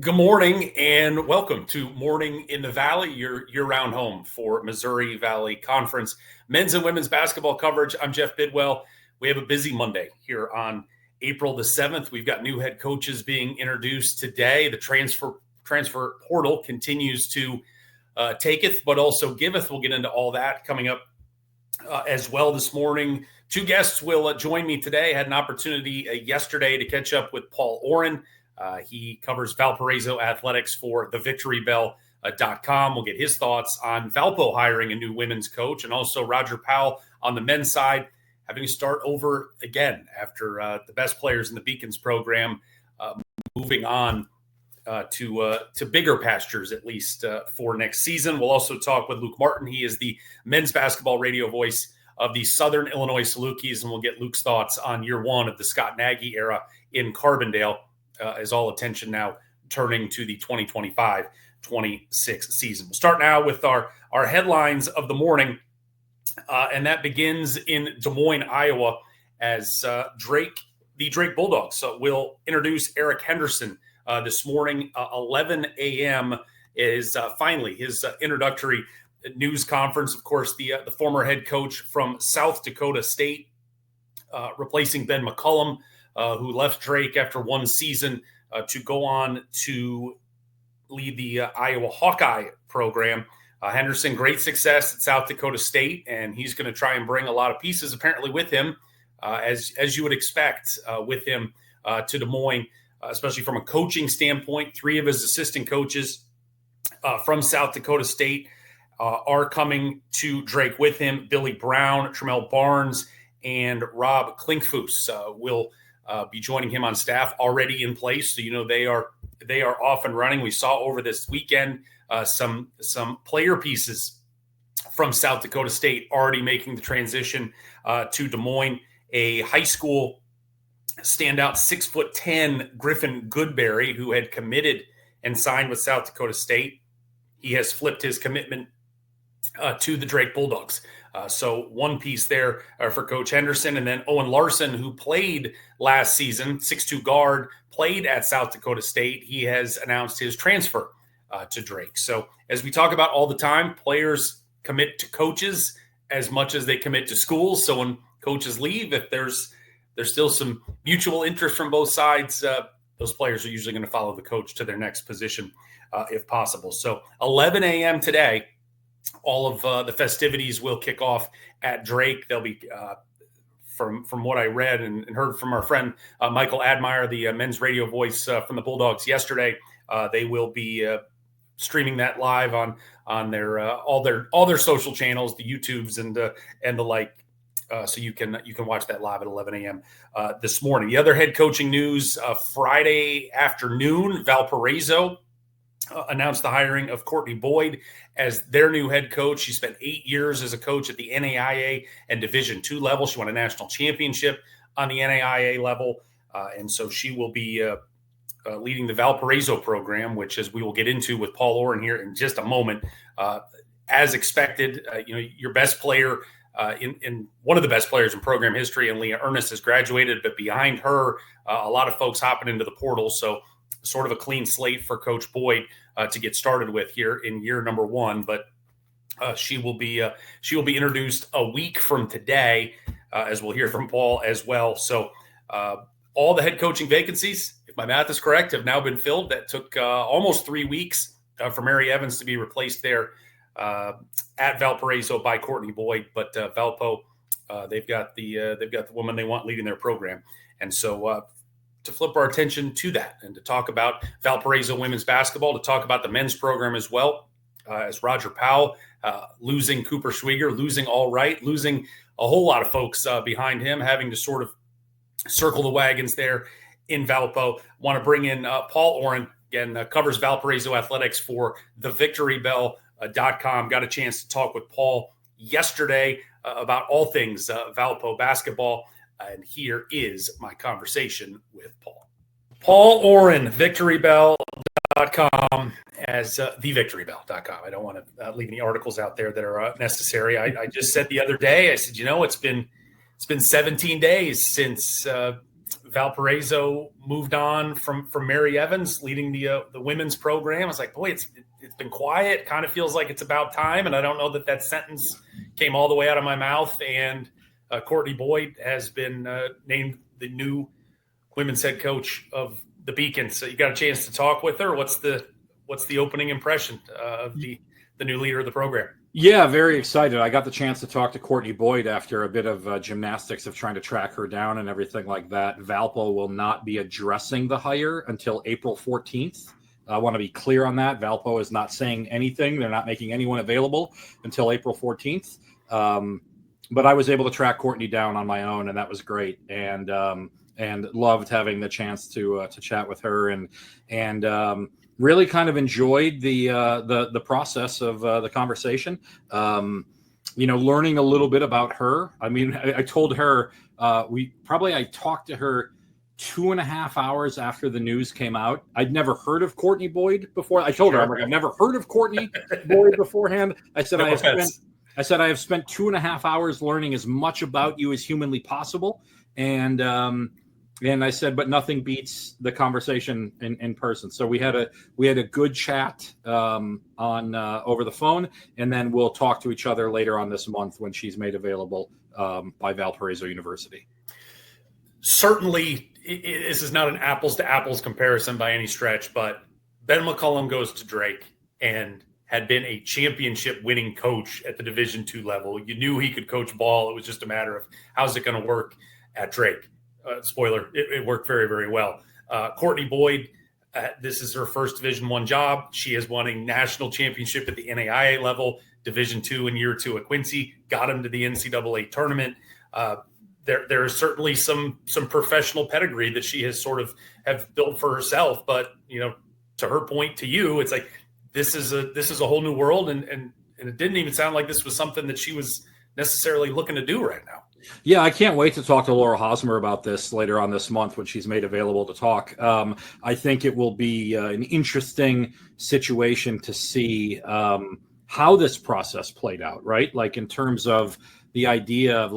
Good morning and welcome to Morning in the Valley, your year-round home for Missouri Valley Conference men's and women's basketball coverage. I'm Jeff Bidwell. We have a busy Monday here on April the 7th. We've got new head coaches being introduced today. The transfer portal continues to taketh, but also giveth. We'll get into all that coming up as well this morning. Two guests will join me today. I had an opportunity yesterday to catch up with Paul Oren. He covers Valparaiso athletics for thevictorybell.com. We'll get his thoughts on Valpo hiring a new women's coach, and also Roger Powell on the men's side having to start over again after the best players in the Beacons program moving on to bigger pastures, at least for next season. We'll also talk with Luke Martin. He is the men's basketball radio voice of the Southern Illinois Salukis, and we'll get Luke's thoughts on year one of the Scott Nagy era in Carbondale. Is all attention now turning to the 2025-26 season. We'll start now with our headlines of the morning, and that begins in Des Moines, Iowa, as the Drake Bulldogs will introduce Eric Henderson this morning. 11 a.m. is finally his introductory news conference. Of course, the former head coach from South Dakota State, replacing Ben McCullum, who left Drake after one season to go on to lead the Iowa Hawkeye program. Henderson, great success at South Dakota State, and he's going to try and bring a lot of pieces apparently with him, as you would expect with him to Des Moines, especially from a coaching standpoint. Three of his assistant coaches from South Dakota State are coming to Drake with him. Billy Brown, Tramel Barnes, and Rob Klinkfuss will be joining him on staff, already in place. So, they are off and running. We saw over this weekend some player pieces from South Dakota State already making the transition to Des Moines. A high school standout 6'10" Griffin Goodberry, who had committed and signed with South Dakota State. He has flipped his commitment to the Drake Bulldogs. So one piece there for Coach Henderson. And then Owen Larson, who played last season, 6'2" guard, played at South Dakota State. He has announced his transfer to Drake. So as we talk about all the time, players commit to coaches as much as they commit to schools. So when coaches leave, if there's still some mutual interest from both sides, those players are usually going to follow the coach to their next position if possible. So 11 a.m. today, all of the festivities will kick off at Drake. They'll be, from what I read and heard from our friend Michael Admire, the men's radio voice from the Bulldogs yesterday, they will be streaming that live on their all their social channels, the YouTubes and the like. So you can watch that live at 11 a.m. This morning. The other head coaching news: Friday afternoon, Valparaiso announced the hiring of Courtney Boyd as their new head coach. She spent 8 years as a coach at the NAIA and Division II level. She won a national championship on the NAIA level, and so she will be leading the Valparaiso program, which, as we will get into with Paul Oren here in just a moment, as expected, your best player in one of the best players in program history, and Leah Ernest, has graduated, but behind her, a lot of folks hopping into the portal. So sort of a clean slate for Coach Boyd to get started with here in year number one. But she will be introduced a week from today, as we'll hear from Paul as well. So all the head coaching vacancies, if my math is correct, have now been filled. That took almost 3 weeks for Mary Evans to be replaced there at Valparaiso by Courtney Boyd. But Valpo, they've got the woman they want leading their program, and so. To flip our attention to that and to talk about Valparaiso women's basketball, to talk about the men's program as well, as Roger Powell losing Cooper Schwieger, losing All Right, losing a whole lot of folks behind him, having to sort of circle the wagons there in Valpo. Want to bring in Paul Oren, again, covers Valparaiso athletics for thevictorybell.com. Got a chance to talk with Paul yesterday about all things Valpo basketball. And here is my conversation with Paul. Paul Oren, victorybell.com, as thevictorybell.com. I don't want to leave any articles out there that are necessary. I just said the other day, I said, it's been 17 days since Valparaiso moved on from Mary Evans leading the women's program. I was like, boy, it's been quiet. Kind of feels like it's about time. And I don't know that sentence came all the way out of my mouth. And Courtney Boyd has been named the new women's head coach of the Beacon. So you got a chance to talk with her. What's the opening impression of the new leader of the program? Yeah, very excited. I got the chance to talk to Courtney Boyd after a bit of gymnastics of trying to track her down and everything like that. Valpo will not be addressing the hire until April 14th. I want to be clear on that. Valpo is not saying anything. They're not making anyone available until April 14th. But I was able to track Courtney down on my own, and that was great. And loved having the chance to chat with her and really kind of enjoyed the process of the conversation. Learning a little bit about her. I mean, I told her I talked to her 2.5 hours after the news came out. I'd never heard of Courtney Boyd before. I told her, I've never heard of Courtney Boyd beforehand. I said, I have spent 2.5 hours learning as much about you as humanly possible. And I said, but nothing beats the conversation in person. So we had a good chat on over the phone, and then we'll talk to each other later on this month when she's made available by Valparaiso University. Certainly, this is not an apples to apples comparison by any stretch, but Ben McCollum goes to Drake and had been a championship winning coach at the Division II level. You knew he could coach ball. It was just a matter of how's it going to work at Drake. Spoiler, it worked very, very well. Courtney Boyd, this is her first Division I job. She has won a national championship at the NAIA level, Division II in year 2 at Quincy, got him to the NCAA tournament. There is certainly some professional pedigree that she has sort of have built for herself. But, to her point to you, it's like this is a whole new world. And it didn't even sound like this was something that she was necessarily looking to do right now. Yeah, I can't wait to talk to Laura Hosmer about this later on this month when she's made available to talk. I think it will be an interesting situation to see how this process played out, right? Like in terms of the idea of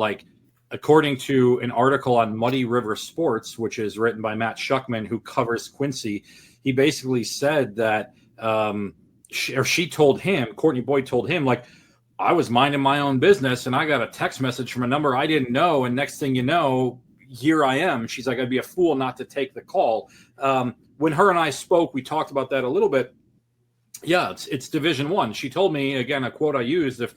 according to an article on Muddy River Sports, which is written by Matt Schuckman, who covers Quincy, he basically said that Courtney Boyd told him, I was minding my own business and I got a text message from a number I didn't know. And next thing you know, here I am. She's like, I'd be a fool not to take the call. When her and I spoke, we talked about that a little bit. Yeah, it's Division I. She told me, again, a quote I used, if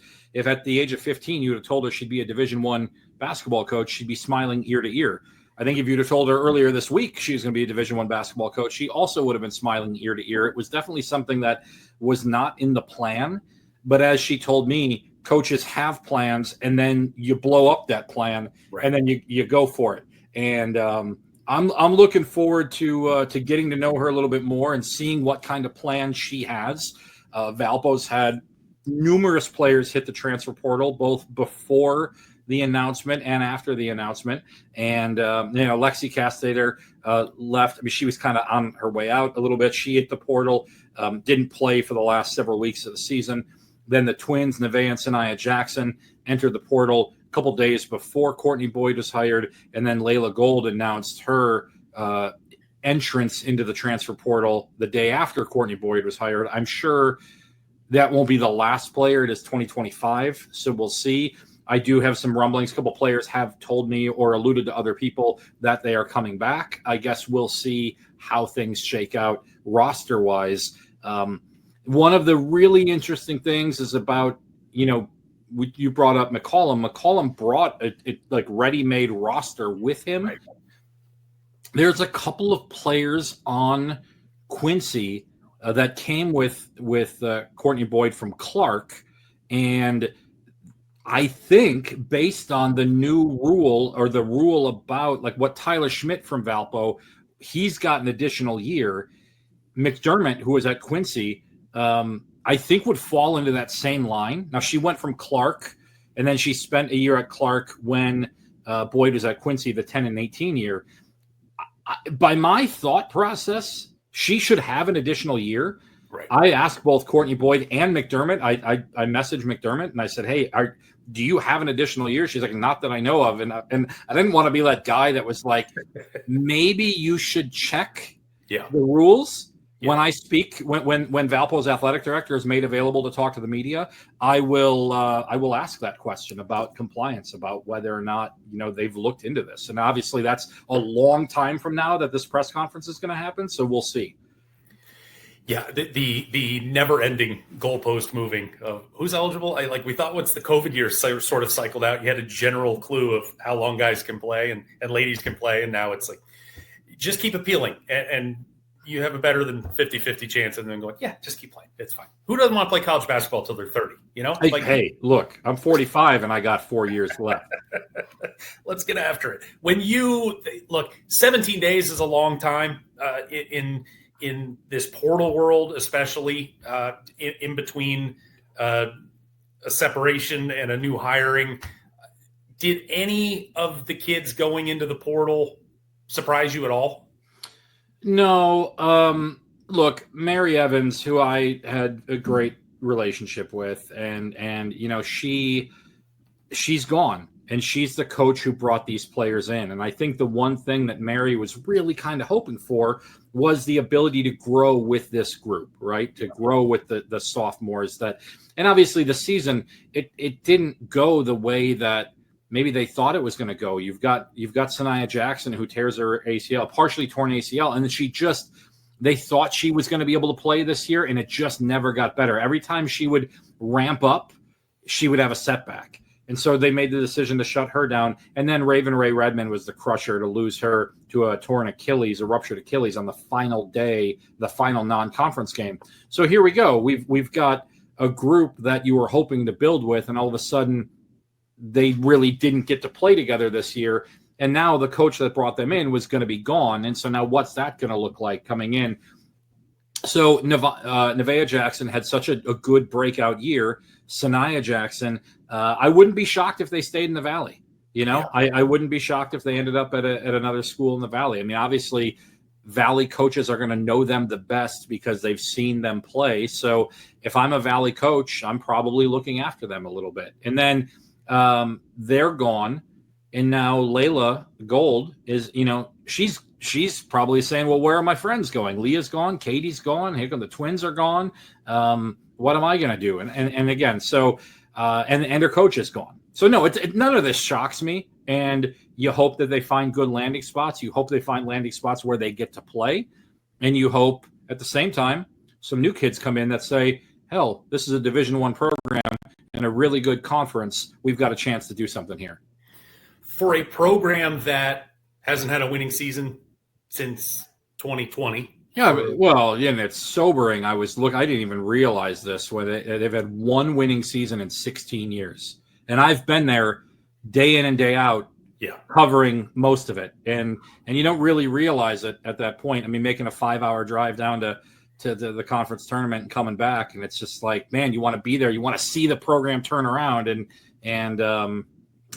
at the age of 15, you would have told her she'd be a Division I basketball coach, she'd be smiling ear to ear. I think if you'd have told her earlier this week she was going to be a Division I basketball coach, she also would have been smiling ear to ear. It was definitely something that was not in the plan. But as she told me, coaches have plans, and then you blow up that plan, right, and then you go for it. And I'm looking forward to getting to know her a little bit more and seeing what kind of plan she has. Valpo's had numerous players hit the transfer portal, both before the announcement and after the announcement. And Lexi Castater left. I mean, she was kind of on her way out a little bit. She hit the portal, didn't play for the last several weeks of the season. Then the twins, Nevaeh and Sanaya Jackson, entered the portal a couple days before Courtney Boyd was hired. And then Layla Gold announced her entrance into the transfer portal the day after Courtney Boyd was hired. I'm sure that won't be the last player. It is 2025, so we'll see. I do have some rumblings. A couple players have told me or alluded to other people that they are coming back. I guess we'll see how things shake out roster-wise. One of the really interesting things is about, you brought up McCollum. McCollum brought a ready-made roster with him. Right. There's a couple of players on Quincy that came with Courtney Boyd from Clark, and I think based on the new rule or the rule about what Tyler Schmidt from Valpo, he's got an additional year. McDermott, who was at Quincy, I think would fall into that same line. Now, she went from Clark, and then she spent a year at Clark when Boyd was at Quincy, the 10 and 18 year. By my thought process, she should have an additional year. Right. I asked both Courtney Boyd and McDermott. I messaged McDermott and I said, hey, do you have an additional year? She's like, not that I know of. And I didn't want to be that guy that was like, maybe you should check the rules. When I speak, when Valpo's athletic director is made available to talk to the media, I will ask that question about compliance, about whether or not they've looked into this. And obviously, that's a long time from now that this press conference is going to happen. So we'll see. Yeah, the never-ending goalpost moving of who's eligible. We thought once the COVID year sort of cycled out, you had a general clue of how long guys can play and ladies can play, and now it's like just keep appealing, and you have a better than 50-50 chance of them going, yeah, just keep playing. It's fine. Who doesn't want to play college basketball till they're 30? Hey, look, I'm 45 and I got 4 years left. Let's get after it. When you look, 17 days is a long time in this portal world, especially in between a separation and a new hiring. Did any of the kids going into the portal surprise you at all? No. Look, Mary Evans, who I had a great relationship with, and she's gone. And she's the coach who brought these players in. And I think the one thing that Mary was really kind of hoping for was the ability to grow with this group, right? To grow with the sophomores and obviously the season, it didn't go the way that maybe they thought it was going to go. You've got Sanaya Jackson, who tears her ACL, partially torn ACL. And then they thought she was going to be able to play this year, and it just never got better. Every time she would ramp up, she would have a setback. And so they made the decision to shut her down. And then Raven Ray Redmond was the crusher to lose her to a ruptured Achilles on the final day, the final non-conference game. So here we go. We've got a group that you were hoping to build with, and all of a sudden they really didn't get to play together this year. And now the coach that brought them in was going to be gone. And so now what's that going to look like coming in? So Nevaeh Jackson had such a good breakout year. Sanaya Jackson, I wouldn't be shocked if they stayed in the Valley. I wouldn't be shocked if they ended up at another school in the Valley. I mean, obviously, Valley coaches are going to know them the best because they've seen them play. So if I'm a Valley coach, I'm probably looking after them a little bit. And then they're gone. And now Layla Gold is, she's probably saying, well, where are my friends going? Leah's gone. Katie's gone. Here come the twins are gone. What am I going to do? And again, so and their coach is gone. So no, none of this shocks me. And you hope that they find good landing spots. You hope they find landing spots where they get to play. And you hope at the same time, some new kids come in that say, hell, this is a Division I program and a really good conference. We've got a chance to do something here. For a program that hasn't had a winning season since 2020. Yeah, and it's sobering. I didn't even realize this. When they've had one winning season in 16 years, and I've been there day in and day out, covering most of it, and you don't really realize it at that point. I mean, making a 5-hour drive down to the conference tournament and coming back, and it's just like, man, you want to be there. You want to see the program turn around, and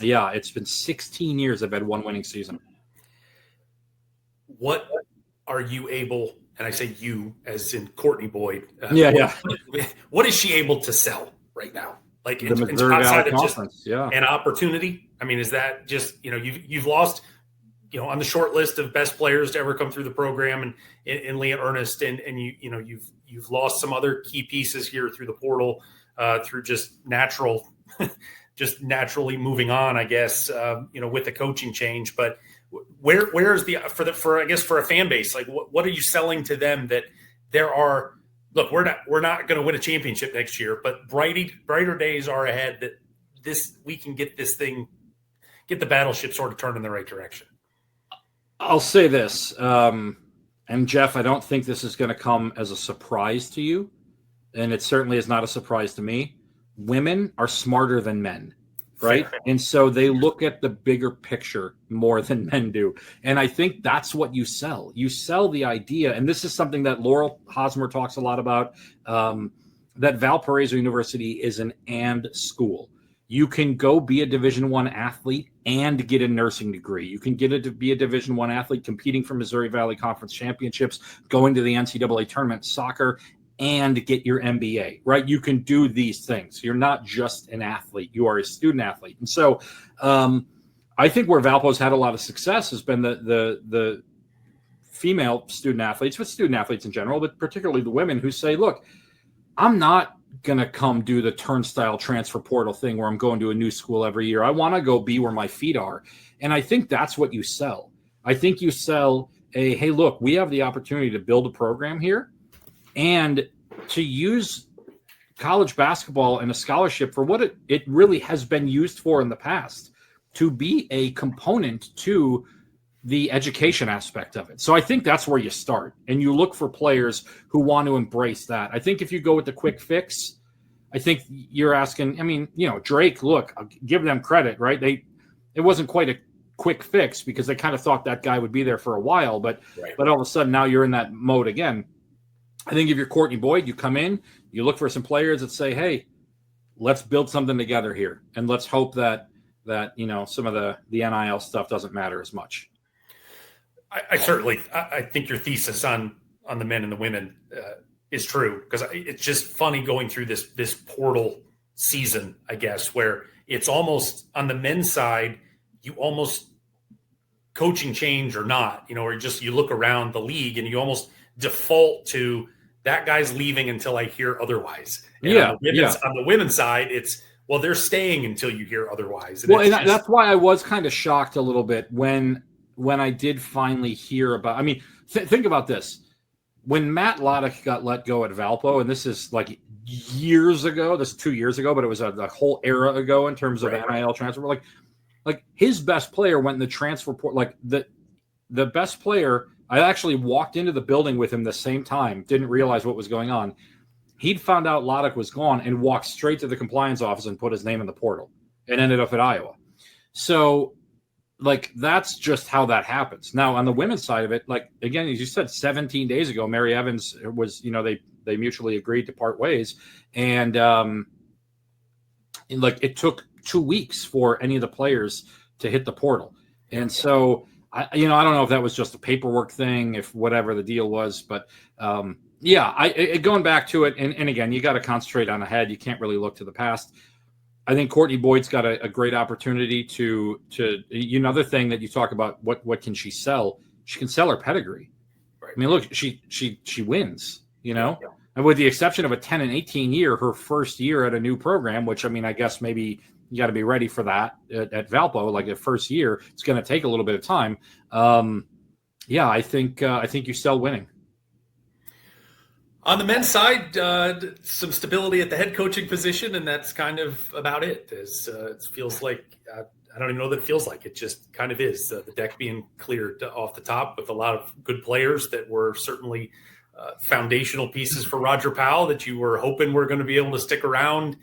it's been 16 years I've had one winning season. What are you able, and I say you as in Courtney Boyd. What is she able to sell right now? Like the Missouri Valley Conference, an opportunity. I mean, is that just, you've lost, on the short list of best players to ever come through the program and in Leah Ernest, and you've lost some other key pieces here through the portal, through just naturally moving on, I guess, with the coaching change. But where is for a fan base, like what are you selling to them that there are, look, we're not going to win a championship next year, but brighter days are ahead, that we can get the battleship sort of turned in the right direction. I'll say this, and Jeff, I don't think this is going to come as a surprise to you, and it certainly is not a surprise to me. Women are smarter than men, right? Fair. And so they look at the bigger picture more than men do. And I think that's what you sell. You sell the idea, and this is something that Laurel Hosmer talks a lot about, that Valparaiso University is an and school. You can go be a Division I athlete and get a nursing degree. You can be a Division I athlete competing for Missouri Valley Conference championships, going to the NCAA tournament, soccer, and get your MBA, right? You can do these things. You're not just an athlete. You are a student athlete. And so I think where Valpo's had a lot of success has been the female student athletes, but student athletes in general, but particularly the women who say, look, I'm not going to come do the turnstile transfer portal thing where I'm going to a new school every year. I want to go be where my feet are. And I think that's what you sell. I think you sell hey, look, we have the opportunity to build a program here and to use college basketball and a scholarship for what it really has been used for in the past, to be a component to the education aspect of it. So I think that's where you start, and you look for players who want to embrace that. I think if you go with the quick fix, I think you're asking, I mean, Drake, look, I'll give them credit, right? It wasn't quite a quick fix because they kind of thought that guy would be there for a while, but all of a sudden now you're in that mode again. I think if you're Courtney Boyd, you come in, you look for some players that say, hey, let's build something together here. And let's hope that some of the NIL stuff doesn't matter as much. I think your thesis on the men and the women is true, because it's just funny going through this portal season, I guess, where it's almost on the men's side, you almost coaching change or not, or just you look around the league and you almost default to that guy's leaving until I hear otherwise. And on the women's side, it's, well, they're staying until you hear otherwise. That's why I was kind of shocked a little bit when I did finally hear about, I mean, think about this. When Matt Loddick got let go at Valpo, and this is like years ago, this is 2 years ago, but it was a whole era ago in terms of NIL transfer. Like his best player went in the transfer port. Like the best player, I actually walked into the building with him the same time, didn't realize what was going on. He'd found out Loddick was gone and walked straight to the compliance office and put his name in the portal and ended up at Iowa. So, like, that's just how that happens. Now, on the women's side of it, like, again, as you said, 17 days ago, Mary Evans was, they mutually agreed to part ways. And it took 2 weeks for any of the players to hit the portal. And so, I don't know if that was just a paperwork thing, if whatever the deal was, but going back to it. And again, you got to concentrate on ahead. You can't really look to the past. I think Courtney Boyd's got a great opportunity to another thing that you talk about, what can she sell? She can sell her pedigree. Right. I mean, look, she wins, and with the exception of a 10 and 18 year, her first year at a new program, which, I mean, I guess maybe you got to be ready for that at Valpo. Like the first year, it's going to take a little bit of time. I think you sell winning. On the men's side, some stability at the head coaching position, and that's kind of about it. It feels like I don't even know that it feels like, it just kind of is. The deck being cleared off the top with a lot of good players that were certainly foundational pieces for Roger Powell that you were hoping were going to be able to stick around,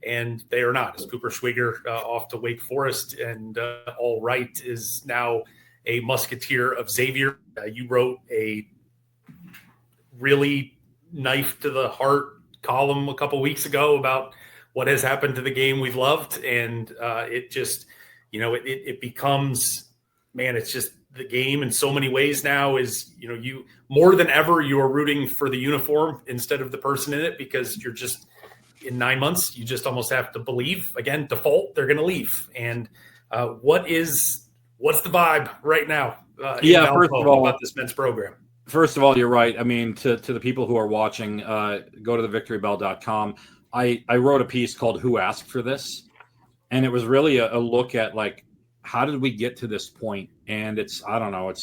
and they are not. As Cooper Schwigger off to Wake Forest, and All Right is now a musketeer of Xavier. You wrote a really knife to the heart column a couple weeks ago about what has happened to the game we've loved. And it just, it becomes, man, it's just the game in so many ways now is, you more than ever, you are rooting for the uniform instead of the person in it, because you're just in 9 months, you just almost have to believe, again, default, they're going to leave. And what's the vibe right now? First of all, about this men's program. First of all, you're right. I mean, to the people who are watching, go to thevictorybell.com. I wrote a piece called Who Asked for This? And it was really a look at, like, how did we get to this point? And it's a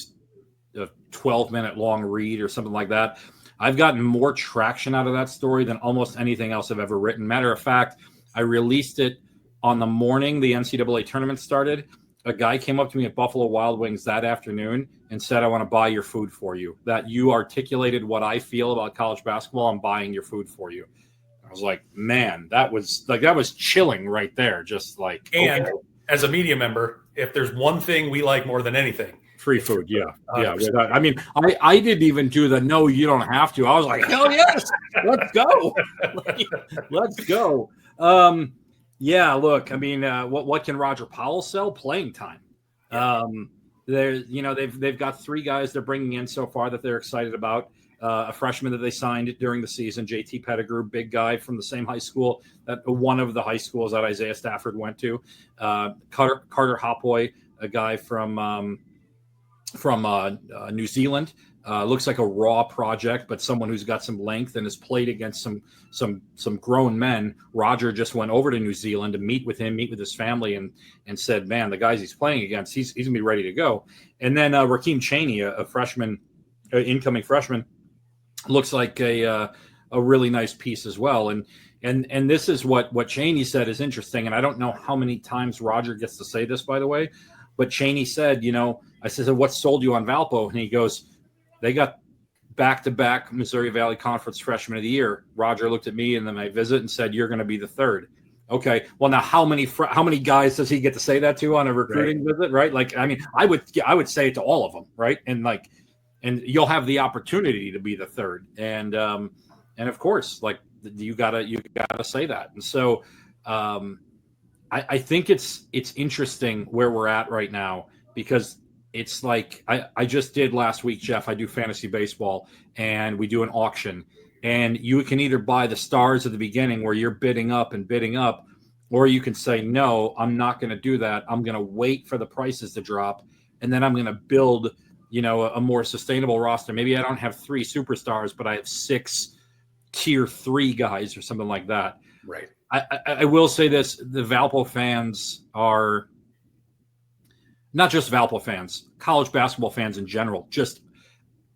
12-minute long read or something like that. I've gotten more traction out of that story than almost anything else I've ever written. Matter of fact, I released it on the morning the NCAA tournament started. A guy came up to me at Buffalo Wild Wings that afternoon and said, I want to buy your food for you. That you articulated what I feel about college basketball. I'm buying your food for you. I was like, man, that was chilling right there. Just like, and okay. As a media member, if there's one thing we like more than anything, free food. Yeah. I mean, I didn't even do the, no, you don't have to. I was like, hell yes, let's go. Let's go. Yeah, look, I mean, what can Roger Powell sell? Playing time. Yeah. They've got 3 guys they're bringing in so far that they're excited about. a freshman that they signed during the season, JT Pettigrew, big guy from the same high school, that one of the high schools that Isaiah Stafford went to. Carter Hopwoy, a guy from New Zealand. Looks like a raw project, but someone who's got some length and has played against some grown men. Roger just went over to New Zealand to meet with him, meet with his family, and said, man, the guys he's playing against, he's gonna be ready to go. And then Raheem Chaney, a freshman, incoming freshman, looks like a really nice piece as well. And this is what Chaney said is interesting. And I don't know how many times Roger gets to say this, by the way, but Chaney said, I said, what sold you on Valpo? And he goes, they got back-to-back Missouri Valley Conference Freshman of the Year. Roger looked at me and then my visit and said, you're going to be the third. Okay. Well, now how many guys does he get to say that to on a recruiting visit? Right. Like, I mean, I would say it to all of them. Right. And you'll have the opportunity to be the third. And of course, like you gotta say that. And so I think it's interesting where we're at right now, because it's like I just did last week, Jeff. I do fantasy baseball and we do an auction, and you can either buy the stars at the beginning where you're bidding up, or you can say, no, I'm not going to do that. I'm going to wait for the prices to drop, and then I'm going to build a more sustainable roster. Maybe I don't have 3 superstars, but I have 6 tier 3 guys or something like that. Right. I will say this: the Valpo fans are not just Valpo fans, college basketball fans in general,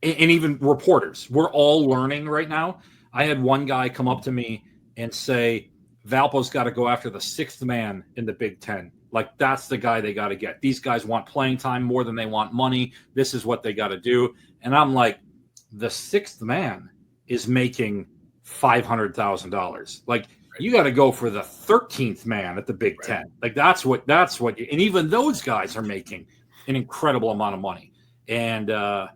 and even reporters. We're all learning right now. I had one guy come up to me and say, Valpo's got to go after the 6th man in the Big Ten. Like, that's the guy they got to get. These guys want playing time more than they want money. This is what they got to do. And I'm like, the 6th man is making $500,000. Like, you got to go for the 13th man at the Big Ten. Like, that's what, and even those guys are making an incredible amount of money. And, I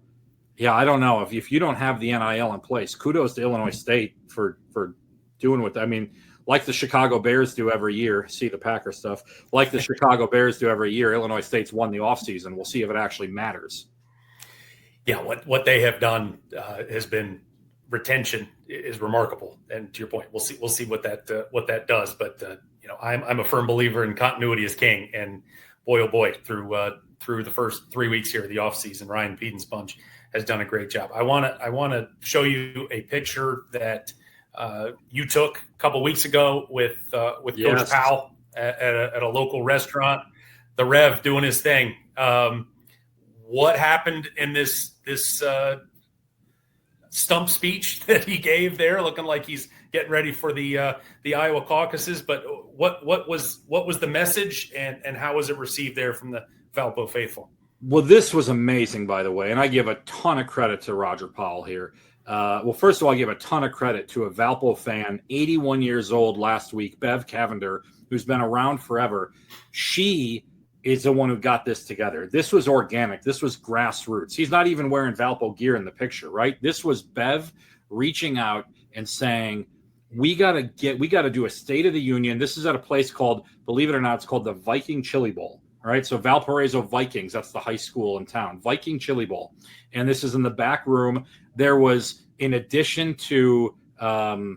don't know if you don't have the NIL in place. Kudos to Illinois State for doing what, like the Chicago Bears do every year. See the Packer stuff. Like the Chicago Bears do every year, Illinois State's won the offseason. We'll see if it actually matters. Yeah, what they have done has been, retention is remarkable. And to your point, we'll see what that does. But I'm a firm believer in continuity is king. And boy, oh boy, through the first 3 weeks here of the offseason, Ryan Pedensponge has done a great job. I want to show you a picture that you took a couple weeks ago with Coach Powell at a local restaurant. The Rev doing his thing. What happened in this stump speech that he gave there, looking like he's getting ready for the Iowa caucuses? But what was the message, and how was it received there from the Valpo faithful? Well, this was amazing, by the way, and I give a ton of credit to Roger Powell here. Well, first of all, I give a ton of credit to a Valpo fan, 81 years old last week, Bev Cavender, who's been around forever. She is the one who got this together. This was organic. This was grassroots. He's not even wearing Valpo gear in the picture, right? This was Bev reaching out and saying, we got to do a State of the Union. This is at a place called, believe it or not, it's called the Viking Chili Bowl. All right, so Valparaiso Vikings, that's the high school in town, Viking Chili Bowl. And this is in the back room. There was, in addition to what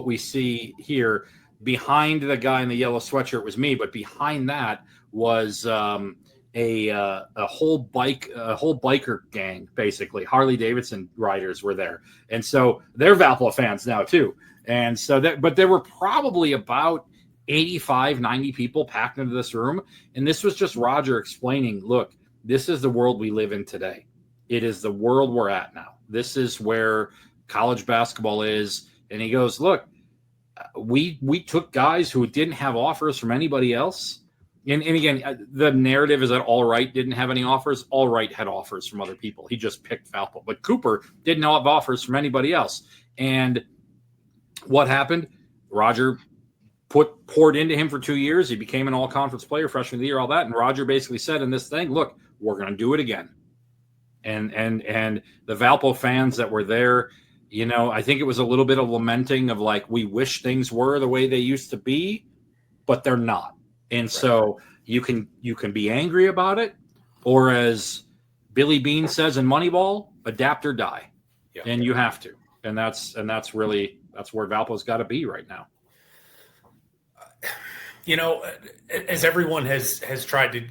we see here, behind the guy in the yellow sweatshirt was me, but behind that was a whole biker gang, basically. Harley Davidson riders were there. And so they're Valpo fans now too. And so but there were probably about 85, 90 people packed into this room. And this was just Roger explaining, look, this is the world we live in today. It is the world we're at now. This is where college basketball is. And he goes, look, we took guys who didn't have offers from anybody else. And again, the narrative is that All Right didn't have any offers. All Right had offers from other people. He just picked Valpo. But Cooper didn't have offers from anybody else. And what happened? Roger poured into him for 2 years. He became an all-conference player, freshman of the year, all that. And Roger basically said in this thing, look, we're going to do it again. And the Valpo fans that were there, I think it was a little bit of lamenting of like, we wish things were the way they used to be, but they're not. And so you can be angry about it, or as Billy Bean says in Moneyball, adapt or die, Yeah. and you have to, and that's where Valpo's got to be right now. As everyone has tried to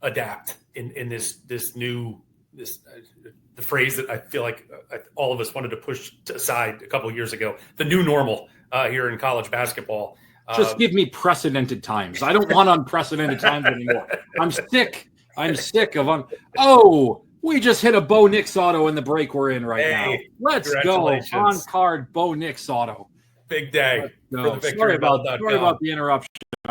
adapt in this new the phrase that I feel like all of us wanted to push aside a couple of years ago, the new normal here in college basketball. Just give me precedented times. I don't want unprecedented times anymore. I'm sick. We just hit a Bo Nix auto in the break we're in right now. Let's go. On card Bo Nix auto. Big day for the victory. Sorry about the interruption.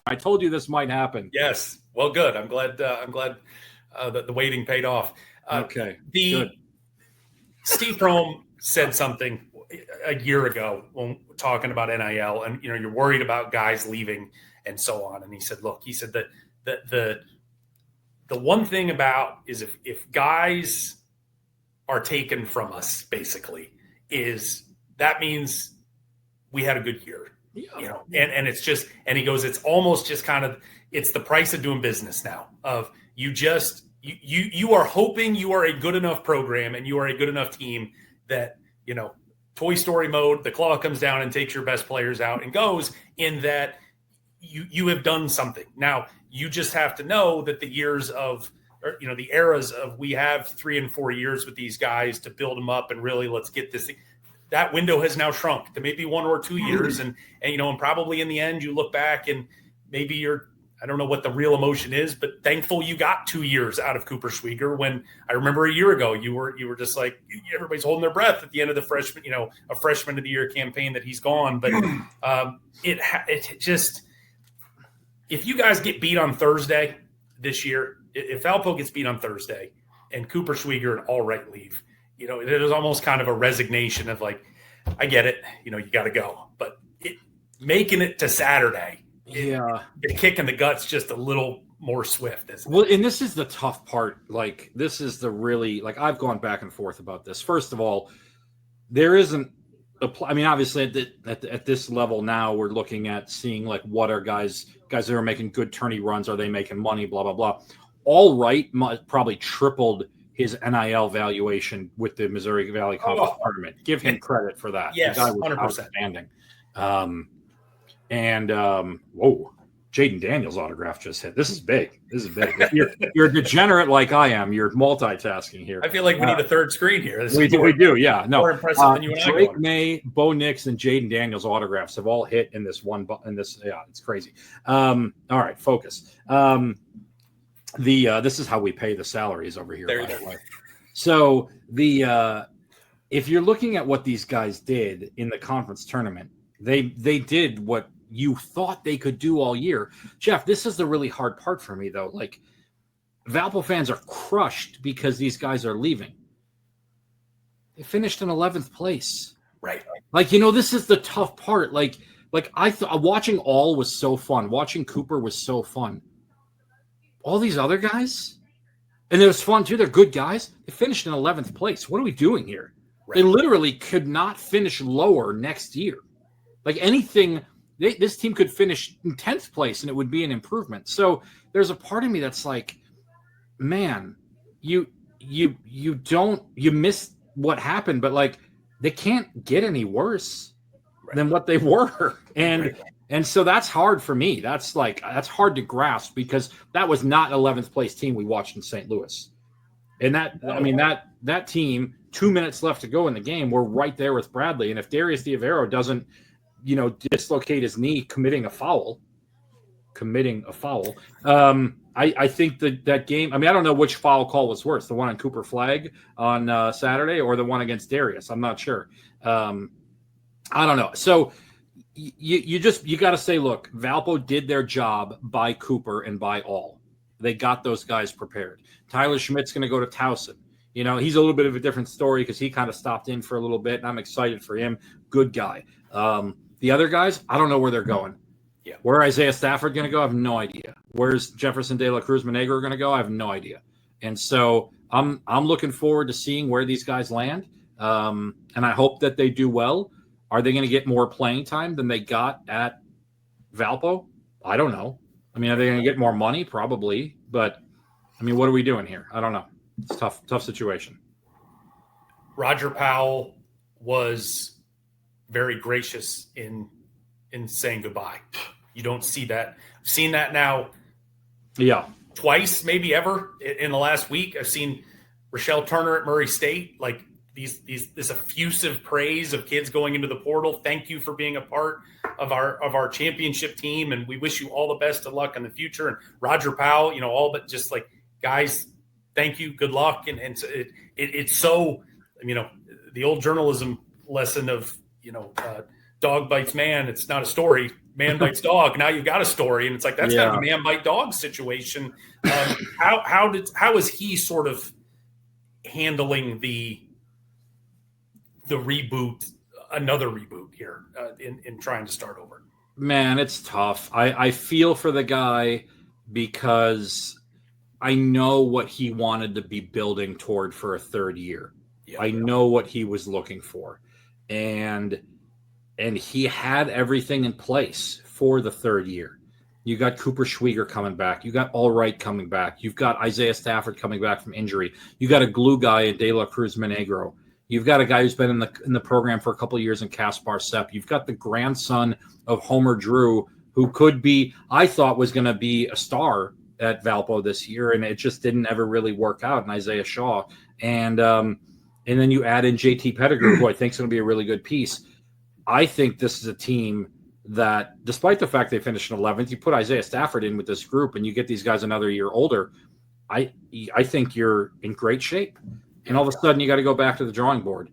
I told you this might happen. Yes. Well, good. I'm glad that the waiting paid off. Okay. Good. Steve Prohm said something a year ago when talking about NIL, and you're worried about guys leaving and so on. And he said, that the one thing about is if guys are taken from us, basically, is that means we had a good year. And it's just, and he goes, it's almost just kind of, it's the price of doing business now. Of you are hoping you are a good enough program and you are a good enough team that Toy Story mode, the claw comes down and takes your best players out and goes, in that you have done something. Now you just have to know that the eras of we have 3 and 4 years with these guys to build them up and really let's get this thing. That window has now shrunk to maybe 1 or 2 years. And probably in the end you look back and maybe I don't know what the real emotion is, but thankful you got 2 years out of Cooper Schwieger, when I remember a year ago, you were just like, everybody's holding their breath at the end of the a freshman of the year campaign that he's gone. But it just, if you guys get beat on Thursday this year, if Valpo gets beat on Thursday and Cooper Schwieger and Allright leave, there's almost kind of a resignation of like, I get it, you got to go, but making it to Saturday, the kick in the gut's just a little more swift, isn't it? Well, and this is the tough part. Like, this is the really, like, I've gone back and forth about this. First of all, there isn't obviously at this level now, we're looking at seeing like what are guys that are making good tourney runs, are they making money, blah blah blah. Allright probably tripled his NIL valuation with the Missouri Valley Conference tournament. Give him credit for that. Yes, the guy was 100%. outstanding. Jaden Daniels' autograph just hit. This is big. If you're a degenerate like I am, you're multitasking here. I feel like we need a third screen here. We do. Yeah. No. More impressive than you and I. Drake May, Bo Nix, and Jaden Daniels' autographs have all hit in this one. It's crazy. All right, focus. This is how we pay the salaries over here, by the way. So if you're looking at what these guys did in the conference tournament, they did what you thought they could do all year. Jeff, this is the really hard part for me, though. Like, Valpo fans are crushed because these guys are leaving. They finished in 11th place. Right. Like, this is the tough part. Like watching All was so fun. Watching Cooper was so fun. All these other guys, and it was fun too. They're good guys. They finished in 11th place. What are we doing here? Right. They literally could not finish lower next year. Like anything, this team could finish in 10th place and it would be an improvement. So there's a part of me that's like, man, you miss what happened, but like they can't get any worse than what they were. And so that's hard for me. That's hard to grasp because that was not 11th place team we watched in St. Louis. And that team, 2 minutes left to go in the game, we're right there with Bradley. And if Darius Diavero doesn't, dislocate his knee committing a foul, I think that game, I don't know which foul call was worse, the one on Cooper Flag on Saturday or the one against Darius. I'm not sure. I don't know. So you got to say, look, Valpo did their job by Cooper and by All. They got those guys prepared. Tyler Schmidt's going to go to Towson. He's a little bit of a different story because he kind of stopped in for a little bit, and I'm excited for him. Good guy. The other guys, I don't know where they're going. Yeah. Where Isaiah Stafford going to go, I have no idea. Where's Jefferson De La Cruz Monegro going to go? I have no idea. And so I'm looking forward to seeing where these guys land. And I hope that they do well. Are they going to get more playing time than they got at Valpo? I don't know. Are they going to get more money? Probably. But, what are we doing here? I don't know. It's tough situation. Roger Powell was very gracious in saying goodbye. You don't see that. I've seen that now twice, maybe ever in the last week. I've seen Rochelle Turner at Murray State, like this effusive praise of kids going into the portal. Thank you for being a part of our championship team, and we wish you all the best of luck in the future. And Roger Powell, all but just like, guys, thank you, good luck. And it's so, the old journalism lesson of dog bites man, it's not a story. Man bites dog. Now you've got a story, and it's like that's kind of a man bite dog situation. How is he sort of handling the reboot, another reboot here in trying to start over? Man, it's tough. I feel for the guy because I know what he wanted to be building toward for a third year. Yeah. I know what he was looking for. And he had everything in place for the third year. You got Cooper Schwieger coming back. You got Allright coming back. You've got Isaiah Stafford coming back from injury. You got a glue guy in De La Cruz Monegro. You've got a guy who's been in the program for a couple of years in Kaspar Sepp. You've got the grandson of Homer Drew, who could be, I thought was going to be a star at Valpo this year, and it just didn't ever really work out, in Isaiah Shaw. And then you add in JT Pettigrew, who I think is going to be a really good piece. I think this is a team that, despite the fact they finished in 11th, you put Isaiah Stafford in with this group and you get these guys another year older, I think you're in great shape. And all of a sudden, you got to go back to the drawing board.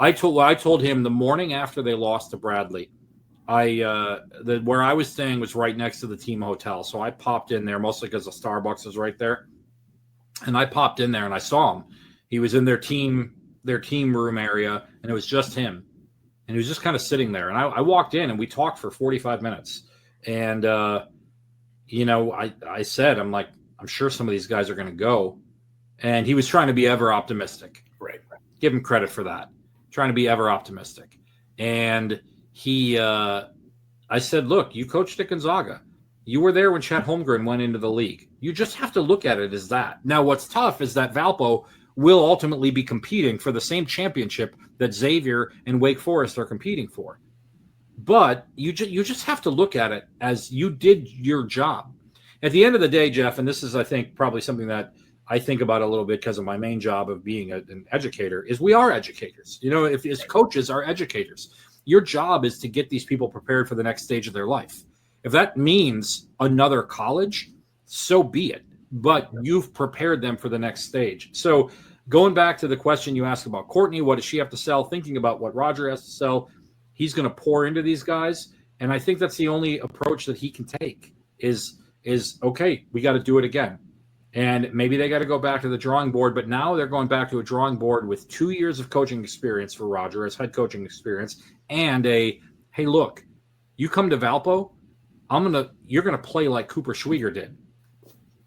I told him the morning after they lost to Bradley, where I was staying was right next to the team hotel. So I popped in there, mostly because the Starbucks was right there. And I popped in there and I saw him. He was in their team room area, and it was just him. And he was just kind of sitting there. And I walked in and we talked for 45 minutes. And, I said, I'm like, I'm sure some of these guys are going to go. And he was trying to be ever optimistic. Right. Give him credit for that. Trying to be ever optimistic. And I said, look, you coached at Gonzaga. You were there when Chet Holmgren went into the league. You just have to look at it as that. Now, what's tough is that Valpo will ultimately be competing for the same championship that Xavier and Wake Forest are competing for. But you just have to look at it as you did your job. At the end of the day, Jeff, and this is, I think, probably something that I think about a little bit because of my main job of being an educator, is we are educators. If as coaches are educators, your job is to get these people prepared for the next stage of their life. If that means another college, so be it. But you've prepared them for the next stage. So going back to the question you asked about Courtney, what does she have to sell? Thinking about what Roger has to sell, he's going to pour into these guys. And I think that's the only approach that he can take is okay, we got to do it again. And maybe they got to go back to the drawing board, but now they're going back to a drawing board with 2 years of coaching experience for Roger as head coaching experience, and hey, look, you come to Valpo, you're going to play like Cooper Schwieger did.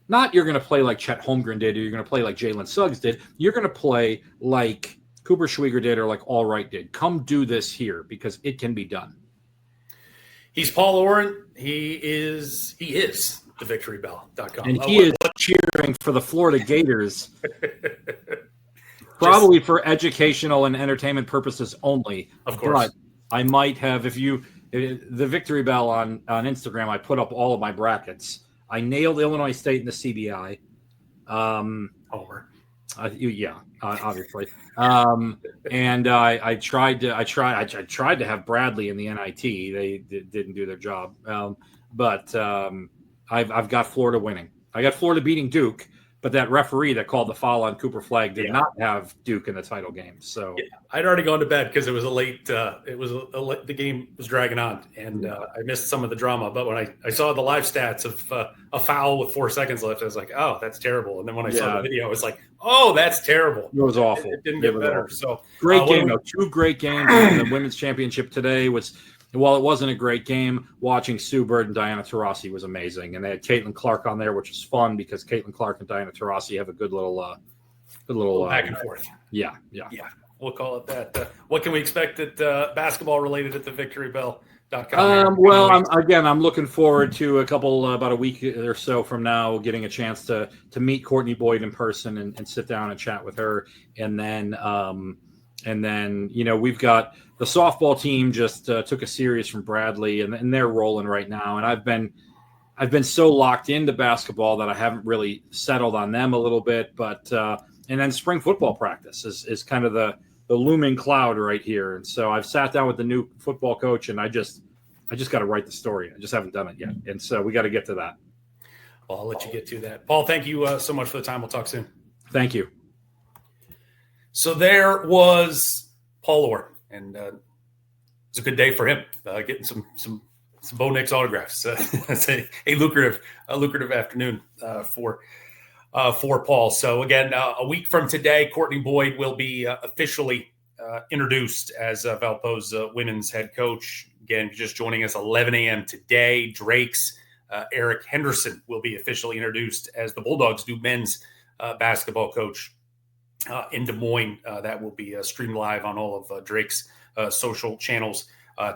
Not you're going to play like Chet Holmgren did, or you're going to play like Jalen Suggs did. You're going to play like Cooper Schwieger did or like Allright did. Come do this here because it can be done. He's Paul Oren. He is thevictorybell.com. And he is cheering for the Florida Gators, probably for educational and entertainment purposes only. Of course. But I might have, the Victory Bell on Instagram, I put up all of my brackets. I nailed Illinois State in the CBI. Homer. Obviously. And I tried to have Bradley in the NIT. They didn't do their job. But I've got Florida winning. I got Florida beating Duke, but that referee that called the foul on Cooper Flagg did not have Duke in the title game. So I'd already gone to bed because it was a late. The game was dragging on, and I missed some of the drama. But when I saw the live stats of a foul with 4 seconds left, I was like, "Oh, that's terrible." And then when I saw the video, I was like, "Oh, that's terrible." It was awful. It didn't get better. So great game though. 2 great games. And the women's championship today was. While it wasn't a great game, watching Sue Bird and Diana Taurasi was amazing. And they had Caitlin Clark on there, which was fun because Caitlin Clark and Diana Taurasi have a good little back and forth. Yeah. We'll call it that. What can we expect at basketball related at the victorybell.com? I'm looking forward to about a week or so from now, getting a chance to meet Courtney Boyd in person and sit down and chat with her. And then, And then, we've got the softball team just took a series from Bradley, and they're rolling right now. And I've been so locked into basketball that I haven't really settled on them a little bit. But and then spring football practice is kind of the looming cloud right here. And so I've sat down with the new football coach, and I just got to write the story. I just haven't done it yet. And so we got to get to that. Well, I'll let you get to that. Paul, thank you so much for the time. We'll talk soon. Thank you. So there was Paul Oren, and it's a good day for him, getting some Bo Nix autographs. It's a lucrative afternoon for Paul. So again, a week from today, Courtney Boyd will be officially introduced as Valpo's women's head coach. Again, just joining us 11 a.m. today. Drake's Eric Henderson will be officially introduced as the Bulldogs' new men's basketball coach in Des Moines. That will be streamed live on all of Drake's social channels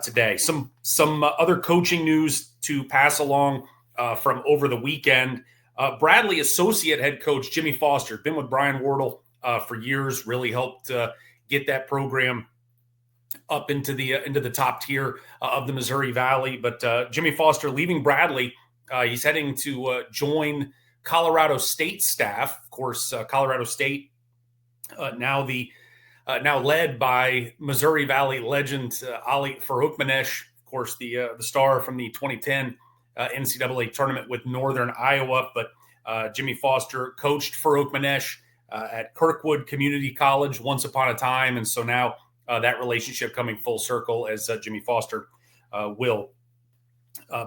today. Some other coaching news to pass along from over the weekend. Bradley associate head coach Jimmy Foster, been with Brian Wardle for years, really helped get that program up into the top tier of the Missouri Valley. But Jimmy Foster leaving Bradley, he's heading to join Colorado State staff. Of course, Colorado State now led by Missouri Valley legend Ali Faroukmanesh, of course, the star from the 2010 NCAA tournament with Northern Iowa. But Jimmy Foster coached Faroukmanesh at Kirkwood Community College once upon a time, and so now that relationship coming full circle as Jimmy Foster will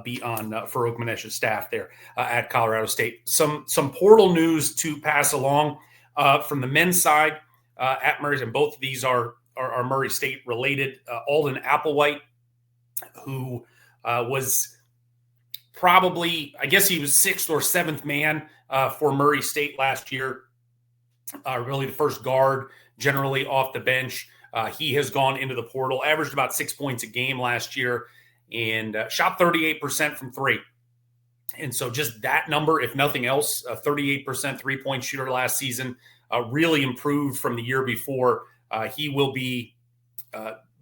be on Faroukmanesh's staff there at Colorado State. Some portal news to pass along from the men's side at Murray, and both of these are Murray State related. Alden Applewhite, who was probably, I guess he was sixth or seventh man for Murray State last year. Really the first guard generally off the bench. He has gone into the portal, averaged about 6 points a game last year, and shot 38% from three. And so just that number, if nothing else, a 38% three-point shooter last season, really improved from the year before. He will be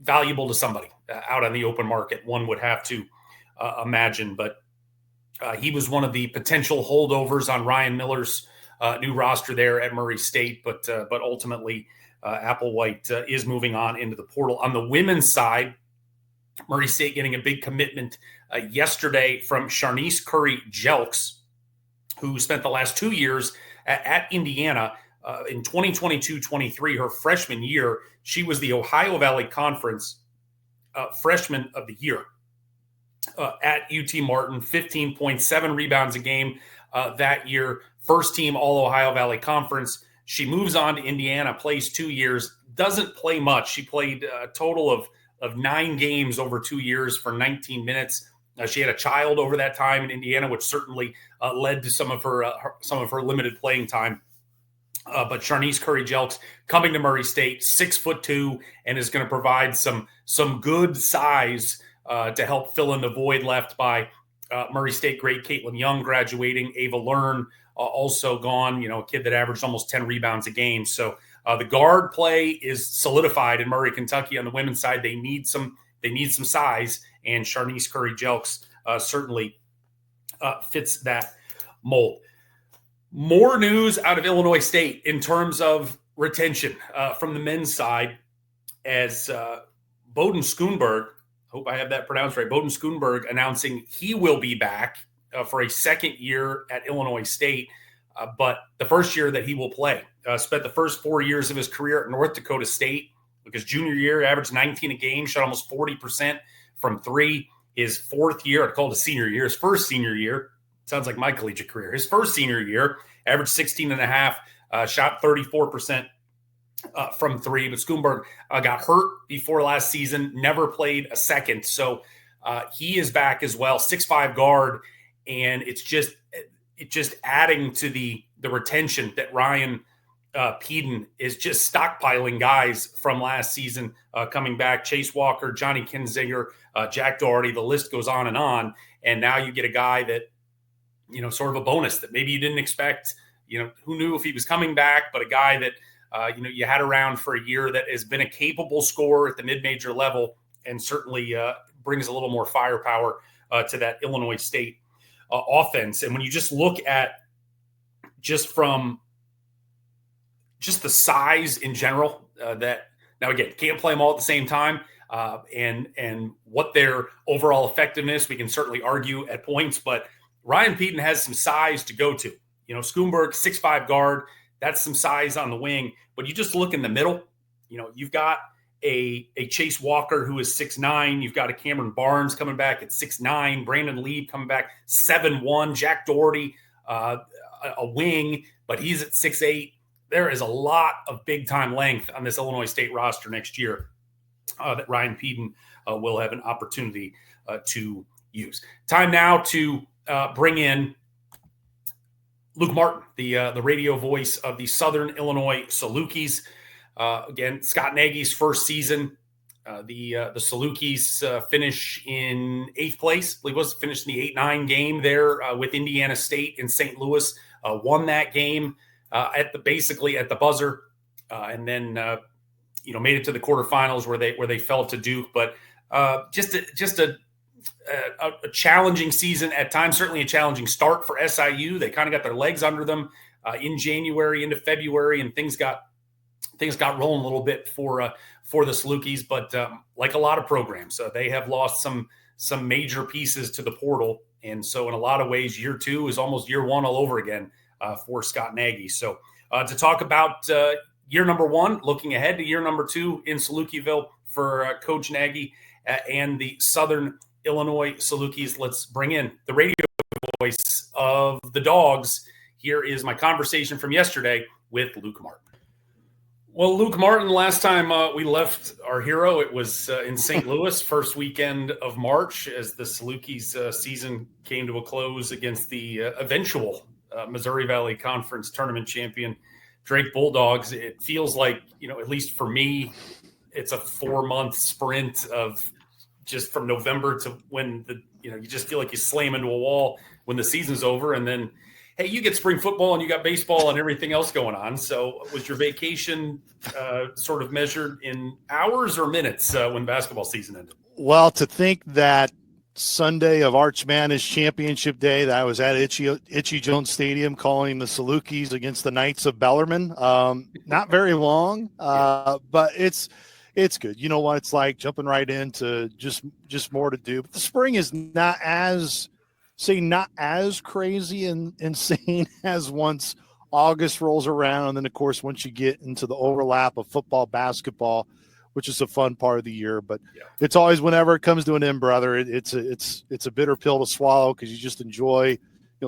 valuable to somebody out on the open market, one would have to imagine. But he was one of the potential holdovers on Ryan Miller's new roster there at Murray State. But ultimately, Applewhite is moving on into the portal. On the women's side, Murray State getting a big commitment yesterday from Charnice Curry-Jelks, who spent the last 2 years at Indiana. In 2022-23, her freshman year, she was the Ohio Valley Conference Freshman of the Year at UT Martin, 15.7 rebounds a game that year, first team All-Ohio Valley Conference. She moves on to Indiana, plays 2 years, doesn't play much. She played a total of 9 games over 2 years for 19 minutes. She had a child over that time in Indiana, which certainly led to some of her limited playing time. But Charnice Curry-Jelks coming to Murray State, 6'2", and is going to provide some good size to help fill in the void left by Murray State great Caitlin Young graduating, Ava Learn also gone, a kid that averaged almost 10 rebounds a game. So the guard play is solidified in Murray, Kentucky. On the women's side, they need some size, and Charnice Curry-Jelks certainly fits that mold. More news out of Illinois State in terms of retention from the men's side, as Bowden Schoonberg, hope I have that pronounced right, Bowden Schoonberg announcing he will be back for a second year at Illinois State, but the first year that he will play. Spent the first 4 years of his career at North Dakota State. His junior year, averaged 19 a game, shot almost 40% from three. His fourth year, I'd call it a senior year, his first senior year, sounds like my collegiate career. His first senior year, averaged 16 and a half, shot 34% from three. But Schoonberg got hurt before last season, never played a second. So he is back as well, 6'5" guard. And it's just adding to the retention that Ryan Peden is just stockpiling guys from last season coming back. Chase Walker, Johnny Kinzinger, Jack Doherty, the list goes on. And now you get a guy that, sort of a bonus that maybe you didn't expect. Who knew if he was coming back, but a guy that You had around for a year that has been a capable scorer at the mid-major level and certainly brings a little more firepower to that Illinois State offense. And when you just look at from the size in general, that now again can't play them all at the same time, and what their overall effectiveness, we can certainly argue at points, but Ryan Peden has some size to go to. Schoenberg, 6'5" guard, that's some size on the wing. But you just look in the middle, you've got a Chase Walker who is 6'9". You've got a Cameron Barnes coming back at 6'9". Brandon Lee coming back 7'1". Jack Doherty, a wing, but he's at 6'8". There is a lot of big-time length on this Illinois State roster next year that Ryan Peden will have an opportunity to use. Time now to bring in Luke Martin, the radio voice of the Southern Illinois Salukis. Again, Scott Nagy's first season. The Salukis finish in 8th place. I believe it was finished in the 8-9 game there with Indiana State in St. Louis. Won that game at the buzzer, and then made it to the quarterfinals where they fell to Duke. But just a challenging season at times, certainly a challenging start for SIU. They kind of got their legs under them in January into February, and things got rolling a little bit for the Salukis. But like a lot of programs, they have lost some major pieces to the portal, and so in a lot of ways, year 2 is almost year 1 all over again for Scott Nagy. So to talk about year number 1, looking ahead to year number 2 in Salukiville for Coach Nagy and the Southern Illinois Salukis, let's bring in the radio voice of the Dogs. Here is my conversation from yesterday with Luke Martin. Well, Luke Martin, last time we left our hero, it was in St. Louis, first weekend of March, as the Salukis season came to a close against the eventual Missouri Valley Conference tournament champion Drake Bulldogs. It feels like, at least for me, it's a 4-month sprint of just from November to when you just feel like you slam into a wall when the season's over. And then, hey, you get spring football and you got baseball and everything else going on. So was your vacation sort of measured in hours or minutes when basketball season ended? Well, to think that Sunday of Arch Madness Championship Day that I was at Itchy Jones Stadium calling the Salukis against the Knights of Bellarmine, not very long, but it's good. You know what it's like, jumping right into just more to do. But the spring is not as crazy and insane as once August rolls around. And then, of course, once you get into the overlap of football, basketball, which is a fun part of the year. But it's always, whenever it comes to an end, brother, it's a bitter pill to swallow, because you just enjoy,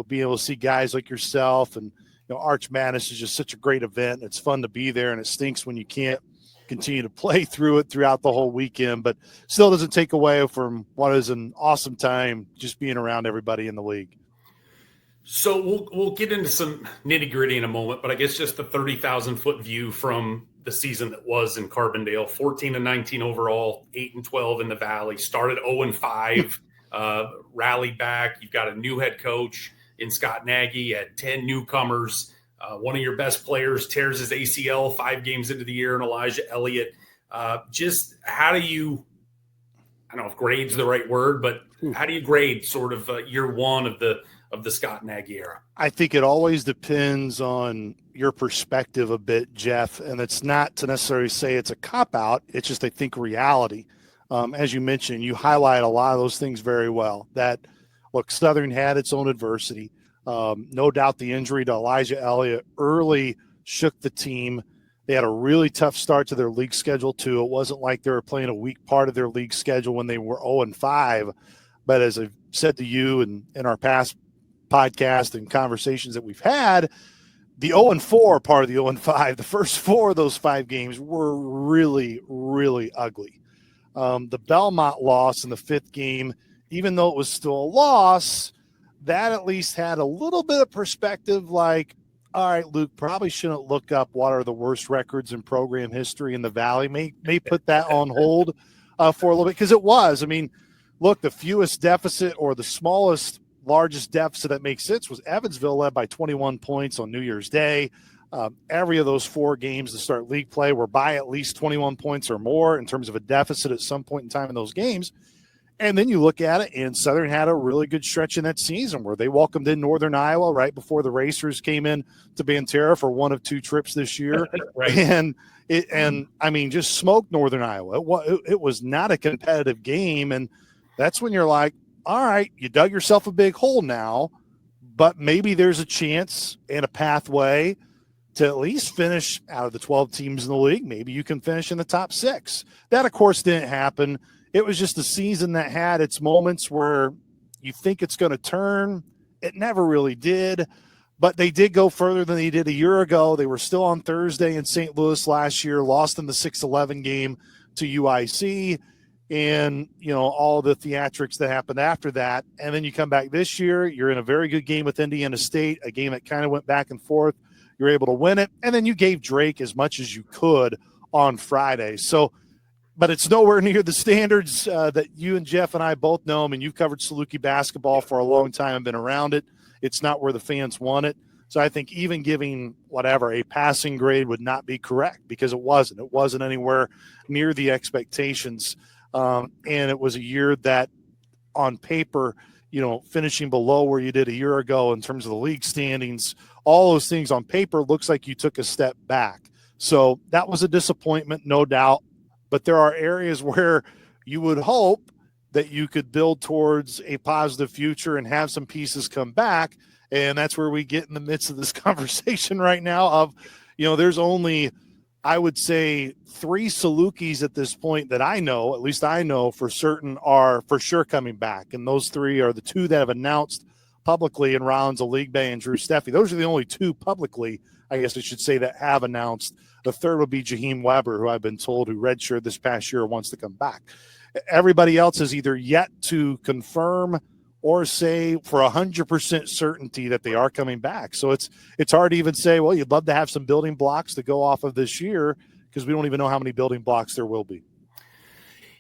being able to see guys like yourself. And, Arch Madness is just such a great event. It's fun to be there, and it stinks when you can't continue to play through it throughout the whole weekend, but still doesn't take away from what is an awesome time just being around everybody in the league. So we'll get into some nitty gritty in a moment, but I guess just the 30,000 foot view from the season that was in Carbondale: 14-19 overall, 8-12 in the Valley. Started 0-5, rallied back. You've got a new head coach in Scott Nagy, had 10 newcomers. One of your best players tears his ACL 5 games into the year, and Elijah Elliott. Just how do you, I don't know if grade's the right word, but how do you grade sort of year 1 of the Scott Nagy era? I think it always depends on your perspective a bit, Jeff, and it's not to necessarily say it's a cop-out. It's just, I think, reality. As you mentioned, you highlight a lot of those things very well. That, look, Southern had its own adversity. No doubt the injury to Elijah Elliott early shook the team. They had a really tough start to their league schedule, too. It wasn't like they were playing a weak part of their league schedule when they were 0-5. But as I've said to you and in our past podcast and conversations that we've had, the 0-4 part of the 0-5, the first 4 of those 5 games were really, really ugly. The Belmont loss in the 5th game, even though it was still a loss, that at least had a little bit of perspective, like, all right, Luke, probably shouldn't look up what are the worst records in program history in the Valley. May put that on hold for a little bit, because it was. I mean, look, the fewest deficit or the largest deficit that makes sense was Evansville, led by 21 points on New Year's Day. Every of those 4 games to start league play were by at least 21 points or more in terms of a deficit at some point in time in those games. And then you look at it, and Southern had a really good stretch in that season where they welcomed in Northern Iowa right before the Racers came in to Banterra for one of 2 trips this year. Right. And I mean, just smoked Northern Iowa. It was not a competitive game. And that's when you're like, all right, you dug yourself a big hole now, but maybe there's a chance and a pathway to at least finish out of the 12 teams in the league. Maybe you can finish in the top 6. That, of course, didn't happen. It was just a season that had its moments where you think it's going to turn. It never really did, but they did go further than they did a year ago. They were still on Thursday in St. Louis last year, lost in the 6-11 game to UIC, and, all the theatrics that happened after that. And then you come back this year, you're in a very good game with Indiana State, a game that kind of went back and forth. You're able to win it, and then you gave Drake as much as you could on Friday. So, but it's nowhere near the standards that you and Jeff and I both know. I mean, you've covered Saluki basketball for a long time and been around it. It's not where the fans want it. So I think even giving a passing grade would not be correct because it wasn't. It wasn't anywhere near the expectations. And it was a year that on paper, finishing below where you did a year ago in terms of the league standings, all those things on paper looks like you took a step back. So that was a disappointment, no doubt. But there are areas where you would hope that you could build towards a positive future and have some pieces come back. And that's where we get in the midst of this conversation right now of, there's only, I would say, 3 Salukis at this point that I know, at least I know for certain, are for sure coming back. And those 3 are the 2 that have announced publicly in Rollins, Aligbe, and Drew Steffi. Those are the only 2 publicly, I guess I should say, that have announced. The third will be Jaheim Weber, who I've been told who redshirted this past year wants to come back. Everybody else has either yet to confirm or say for 100% certainty that they are coming back. So it's hard to even say, well, you'd love to have some building blocks to go off of this year because we don't even know how many building blocks there will be.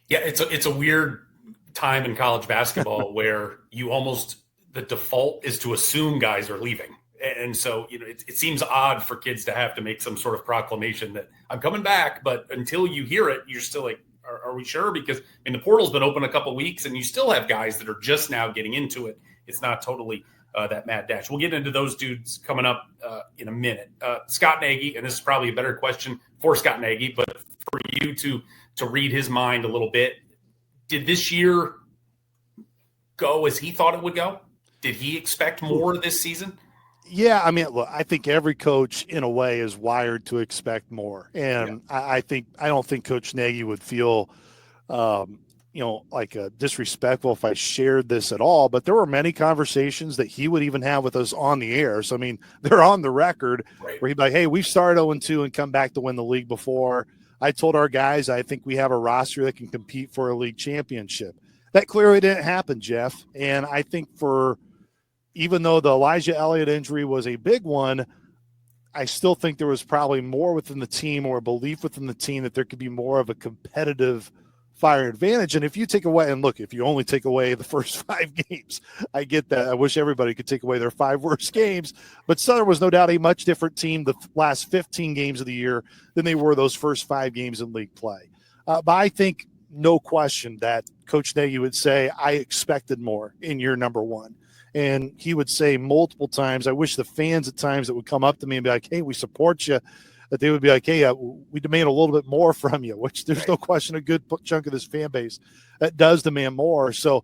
Yeah, it's a weird time in college basketball where the default is to assume guys are leaving. And so, it seems odd for kids to have to make some sort of proclamation that I'm coming back. But until you hear it, you're still like, are we sure? Because the portal's been open a couple of weeks and you still have guys that are just now getting into it. It's not totally that mad dash. We'll get into those dudes coming up in a minute. Scott Nagy, and this is probably a better question for Scott Nagy, but for you to read his mind a little bit. Did this year go as he thought it would go? Did he expect more this season? Yeah, look, I think every coach in a way is wired to expect more. And yeah. I don't think Coach Nagy would feel, like disrespectful if I shared this at all, but there were many conversations that he would even have with us on the air. So, they're on the record right, where he'd be like, hey, we've started 0-2 and come back to win the league before. I told our guys, I think we have a roster that can compete for a league championship. That clearly didn't happen, Jeff. And I think even though the Elijah Elliott injury was a big one, I still think there was probably more within the team or a belief within the team that there could be more of a competitive fire advantage. And if you take away, and look, if you only take away the first 5 games, I get that. I wish everybody could take away their 5 worst games, but Southern was no doubt a much different team the last 15 games of the year than they were those first 5 games in league play. But I think no question that Coach Nagy would say, I expected more in year number 1. And he would say multiple times, I wish the fans at times that would come up to me and be like, hey, we support you, that they would be like, hey, we demand a little bit more from you, which there's no question a good chunk of this fan base that does demand more. So,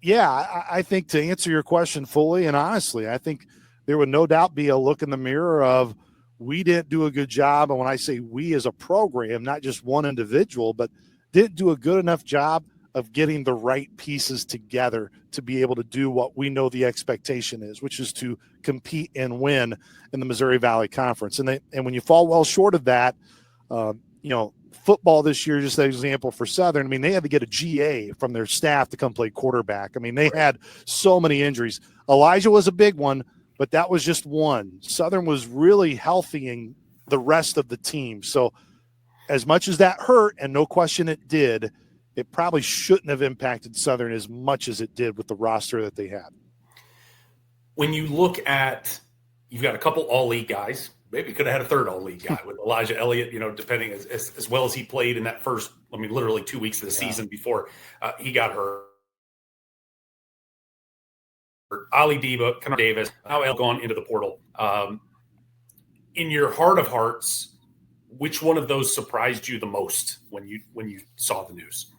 I think to answer your question fully and honestly, I think there would no doubt be a look in the mirror of we didn't do a good job. And when I say we as a program, not just one individual, but didn't do a good enough job of getting the right pieces together to be able to do what we know the expectation is, which is to compete and win in the Missouri Valley Conference. And when you fall well short of that, football this year, just an example for Southern, they had to get a GA from their staff to come play quarterback. They had so many injuries. Elijah was a big one, but that was just one. Southern was really healthy in the rest of the team. So as much as that hurt, and no question it did, it probably shouldn't have impacted Southern as much as it did with the roster that they had. When you look at, you've got a couple all-league guys, maybe could have had a third all-league guy with Elijah Elliott, depending as well as he played in that first, literally 2 weeks of the season before he got hurt. Ali Diba, Connor Davis, now El gone into the portal. In your heart of hearts, which one of those surprised you the most when you saw the news?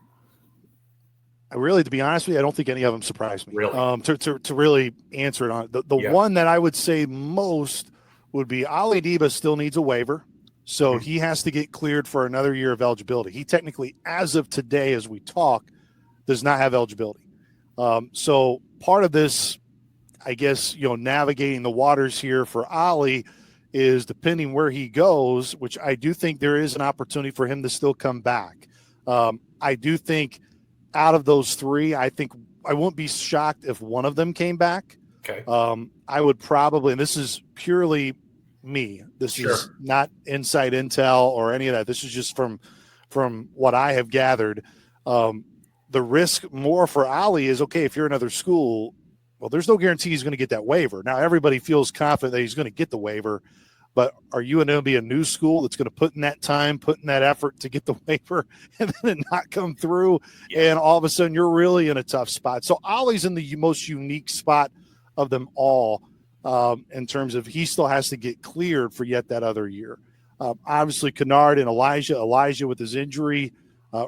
Really, to be honest with you, I don't think any of them surprised me. Really? To really answer it on it. The one that I would say most would be Ali Diba still needs a waiver. So he has to get cleared for another year of eligibility. He technically, as of today, as we talk, does not have eligibility. So part of this, I guess, navigating the waters here for Ali is depending where he goes, which I do think there is an opportunity for him to still come back. I do think out of those three, I think I won't be shocked if one of them came back. Okay. I would probably, and this is purely me. This is not inside intel or any of that. This is just from what I have gathered. The risk more for Ali is, okay, if you're another school, well, there's no guarantee he's going to get that waiver. Now, everybody feels confident that he's going to get the waiver, but are you going to be a new school that's going to put in that time, put in that effort to get the waiver and then it not come through? Yeah. And all of a sudden you're really in a tough spot. So Ollie's in the most unique spot of them all in terms of he still has to get cleared for yet that other year. Obviously Kennard and Elijah with his injury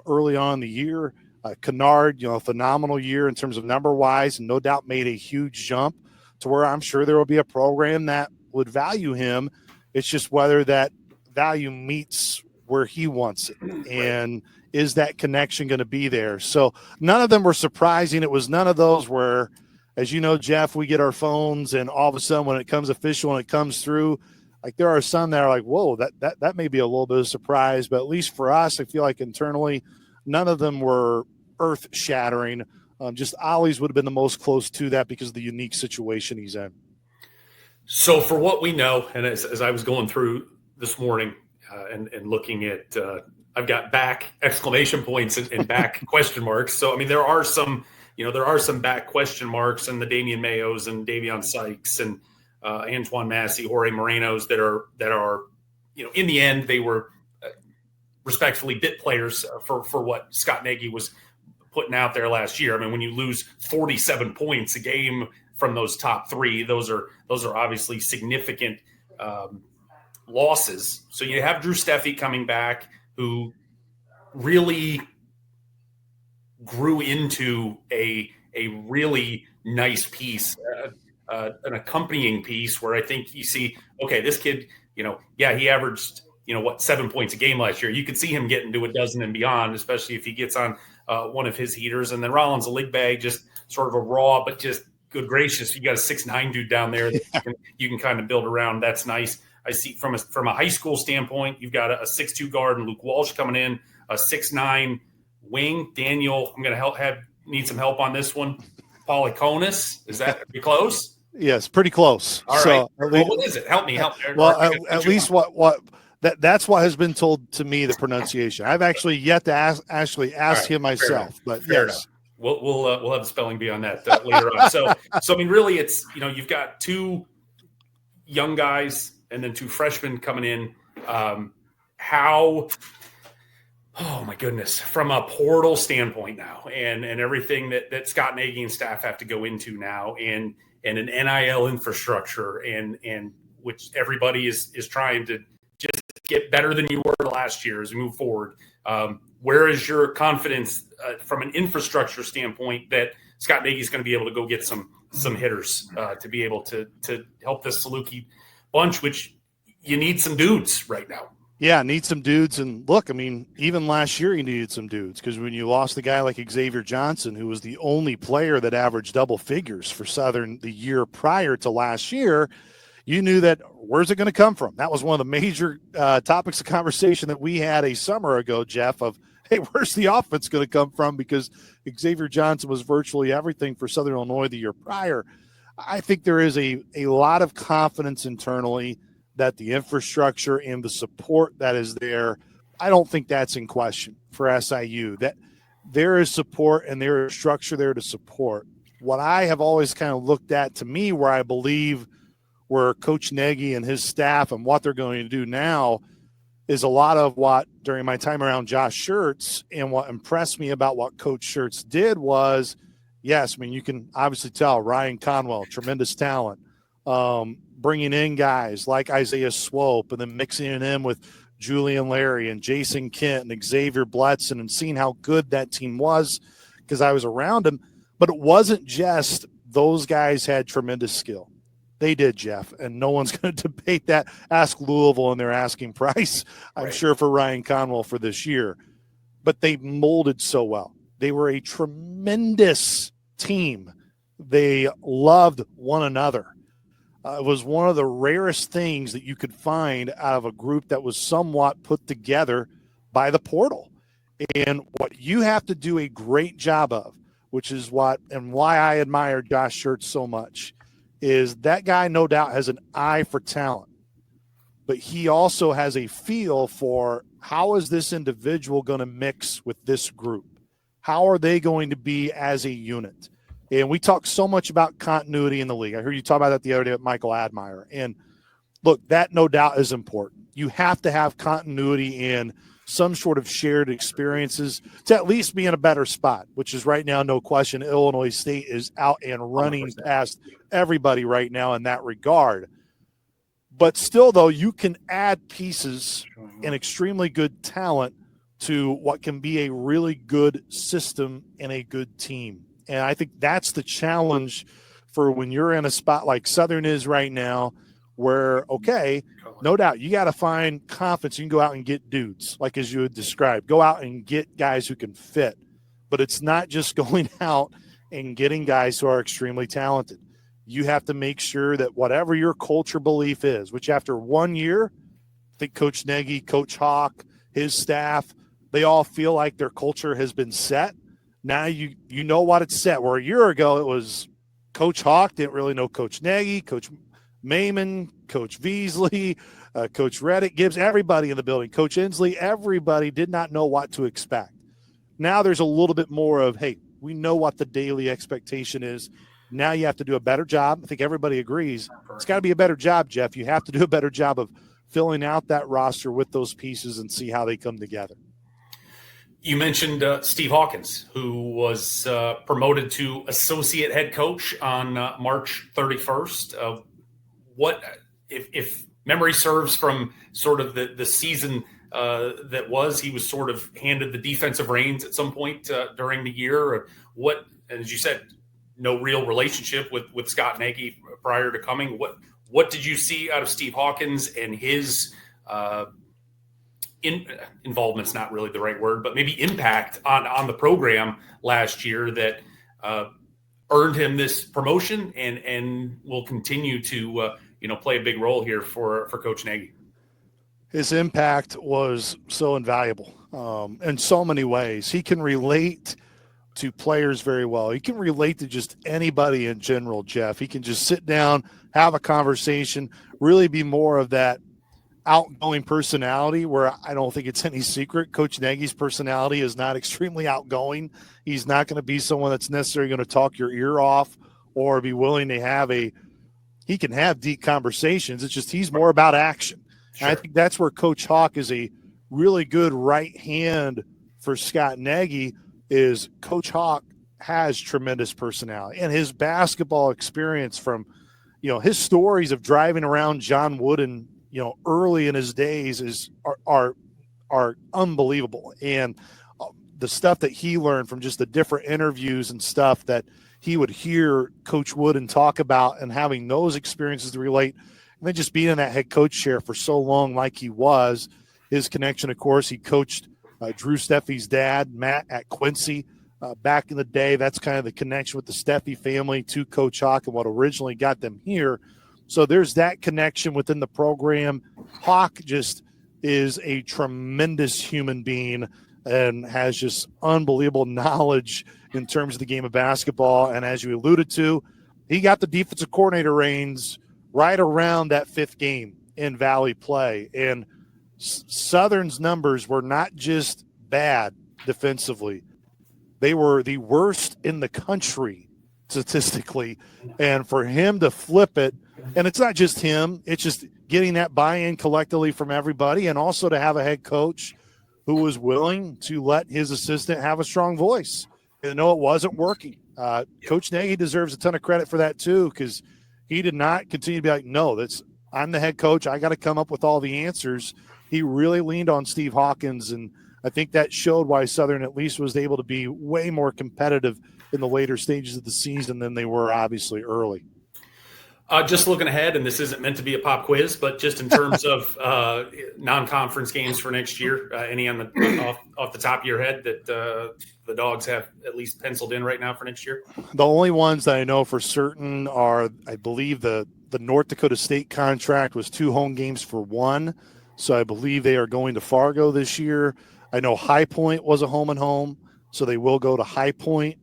early on in the year. Kennard, a phenomenal year in terms of number wise, and no doubt made a huge jump to where I'm sure there will be a program that would value him. It's just whether that value meets where he wants it. And is that connection going to be there? So none of them were surprising. It was none of those where, as you know, Jeff, we get our phones and all of a sudden when it comes official and it comes through, like there are some that are like, whoa, that may be a little bit of a surprise. But at least for us, I feel like internally, none of them were earth shattering. Just Ollie's would have been the most close to that because of the unique situation he's in. So for what we know, and as I was going through this morning and looking at, I've got back exclamation points and back question marks. So, I mean, there are some back question marks and the Damian Mayos and Davion Sykes and Antoine Massey, Jorge Morenos that are, in the end, they were respectfully bit players for what Scott Nagy was putting out there last year. I mean, when you lose 47 points a game from those top three, those are obviously significant losses. So you have Drew Steffi coming back, who really grew into a really nice piece, an accompanying piece where I think you see, okay, this kid, he averaged, 7 points a game last year. You could see him getting to a dozen and beyond, especially if he gets on one of his heaters. And then Rollins, a league bag, just sort of a raw, but just good gracious, you got a 6'9" dude down there that you can kind of build around. That's nice. I see from a high school standpoint, you've got a 6'2" guard and Luke Walsh coming in, a 6'9" wing. Daniel, I'm going to need some help on this one. Polykonis, is that close? Yes, pretty close. All right. What is it? Help me. Well, at least what that's what has been told to me, the pronunciation. I've actually yet to ask him myself, but fair yes. Enough. We'll have the spelling bee on that later on. So I mean, really, it's you've got two young guys and then two freshmen coming in. Oh my goodness, from a portal standpoint now, and everything that Scott Nagy and staff have to go into now, and an NIL infrastructure, and which everybody is trying to just get better than you were last year as we move forward. Where is your confidence from an infrastructure standpoint that Scott Nagy is going to be able to go get some hitters to be able to help this Saluki bunch, which you need some dudes right now. Yeah, need some dudes. And look, I mean, even last year you needed some dudes because when you lost a guy like Xavier Johnson, who was the only player that averaged double figures for Southern the year prior to last year, you knew that where's it going to come from? That was one of the major topics of conversation that we had a summer ago, Jeff, of, hey, where's the offense going to come from? Because Xavier Johnson was virtually everything for Southern Illinois the year prior. I think there is a lot of confidence internally that the infrastructure and the support that is there, I don't think that's in question for SIU. That there is support and there is structure there to support. What I have always kind of looked at, to me, where I believe where Coach Nagy and his staff and what they're going to do now is a lot of what during my time around Josh Schertz, and what impressed me about what Coach Schertz did was, yes, I mean, you can obviously tell Ryan Conwell, tremendous talent, bringing in guys like Isaiah Swope and then mixing it in with Julian Larry and Jason Kent and Xavier Bledson and seeing how good that team was because I was around them. But it wasn't just those guys had tremendous skill. They did, Jeff, and no one's going to debate that. Ask Louisville and their asking price, I'm sure, for Ryan Conwell for this year. But they molded so well. They were a tremendous team. They loved one another. It was one of the rarest things that you could find out of a group that was somewhat put together by the portal. And what you have to do a great job of, which is what and why I admire Josh Schertz so much, is that guy no doubt has an eye for talent, but he also has a feel for how is this individual going to mix with this group? How are they going to be as a unit? And we talk so much about continuity in the league. I heard you talk about that the other day with Michael Admire. And look, that no doubt is important. You have to have continuity in some sort of shared experiences to at least be in a better spot, which is right now, no question, Illinois State is out and running 100%. Past everybody right now in that regard. But still, though, you can add pieces and extremely good talent to what can be a really good system and a good team. And I think that's the challenge for when you're in a spot like Southern is right now, where, okay, no doubt you got to find confidence. You can go out and get dudes, like as you had described. Go out and get guys who can fit. But it's not just going out and getting guys who are extremely talented. You have to make sure that whatever your culture belief is, which after 1 year, I think Coach Nagy, Coach Hawk, his staff, they all feel like their culture has been set. Now you know what it's set. Where a year ago it was Coach Hawk didn't really know Coach Nagy, Coach Mayman, Coach Beasley, Coach Reddick, Gibbs, everybody in the building, Coach Inslee, everybody did not know what to expect. Now there's a little bit more of, hey, we know what the daily expectation is. Now you have to do a better job. I think everybody agrees. It's got to be a better job, Jeff. You have to do a better job of filling out that roster with those pieces and see how they come together. You mentioned Steve Hawkins, who was promoted to associate head coach on March 31st. What, if memory serves from sort of the season that was, he was sort of handed the defensive reins at some point during the year. What, as you said, no real relationship with Scott Nagy prior to coming. What did you see out of Steve Hawkins and his involvement's not really the right word, but maybe impact on the program last year that earned him this promotion and will continue to play a big role here for Coach Nagy? His impact was so invaluable in so many ways. He can relate to players very well. He can relate to just anybody in general, Jeff. He can just sit down, have a conversation, really be more of that outgoing personality, where I don't think it's any secret Coach Nagy's personality is not extremely outgoing. He's not going to be someone that's necessarily going to talk your ear off or be willing to have he can have deep conversations. It's just he's more about action. Sure. And I think that's where Coach Hawk is a really good right hand for Scott Nagy. Is Coach Hawk has tremendous personality, and his basketball experience from, his stories of driving around John Wooden, early in his days are unbelievable. And the stuff that he learned from just the different interviews and stuff that he would hear Coach Wooden talk about, and having those experiences to relate, and then just being in that head coach chair for so long, like he was, his connection, of course, he coached Drew Steffi's dad, Matt, at Quincy back in the day. That's kind of the connection with the Steffi family to Coach Hawk and what originally got them here. So there's that connection within the program. Hawk just is a tremendous human being and has just unbelievable knowledge in terms of the game of basketball. And as you alluded to, he got the defensive coordinator reins right around that fifth game in Valley play. And Southern's numbers were not just bad defensively. They were the worst in the country statistically. And for him to flip it And it's not just him. It's just getting that buy-in collectively from everybody, and also to have a head coach who was willing to let his assistant have a strong voice. And know it wasn't working. Coach Nagy deserves a ton of credit for that too, because he did not continue to be like, no, I'm the head coach. I got to come up with all the answers. He really leaned on Steve Hawkins, and I think that showed why Southern at least was able to be way more competitive in the later stages of the season than they were obviously early. Just looking ahead, and this isn't meant to be a pop quiz, but just in terms of non-conference games for next year, any on the off the top of your head that the Dogs have at least penciled in right now for next year? The only ones that I know for certain are, I believe, the North Dakota State contract was 2 home games for 1, so I believe they are going to Fargo this year. I know High Point was a home and home, so they will go to High Point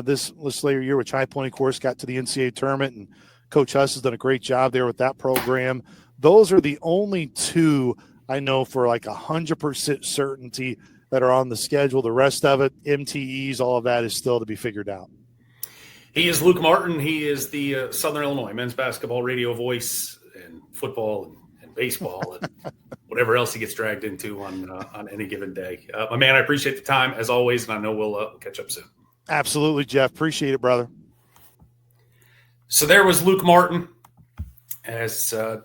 this later year, which High Point, of course, got to the NCAA tournament, and Coach Huss has done a great job there with that program. Those are the only 2 I know for like 100% certainty that are on the schedule. The rest of it, MTEs, all of that is still to be figured out. He is Luke Martin. He is the Southern Illinois men's basketball radio voice, and football and baseball and whatever else he gets dragged into on any given day. My man, I appreciate the time as always, and I know we'll catch up soon. Absolutely, Jeff. Appreciate it, brother. So there was Luke Martin, as I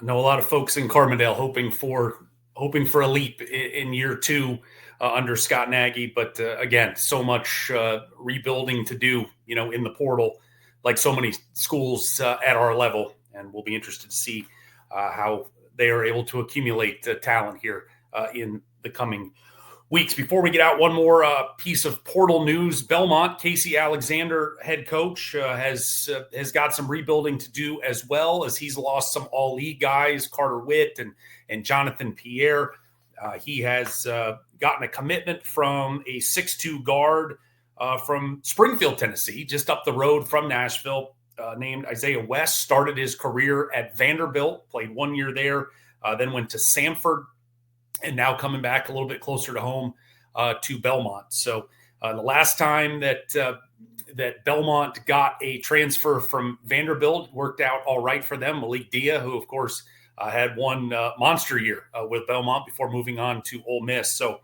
know a lot of folks in Carbondale hoping for a leap in year 2 under Scott Nagy. But again, so much rebuilding to do, in the portal, like so many schools at our level. And we'll be interested to see how they are able to accumulate talent here in the coming weeks. Before we get out, one more piece of portal news. Belmont, Casey Alexander, head coach, has got some rebuilding to do, as well as he's lost some all-league guys, Carter Witt and Jonathan Pierre. He has gotten a commitment from a 6'2" guard from Springfield, Tennessee, just up the road from Nashville, named Isaiah West. Started his career at Vanderbilt, played 1 year there, then went to Samford, and now coming back a little bit closer to home to Belmont. So the last time that Belmont got a transfer from Vanderbilt worked out all right for them. Malik Dia, who, of course, had one monster year with Belmont before moving on to Ole Miss. So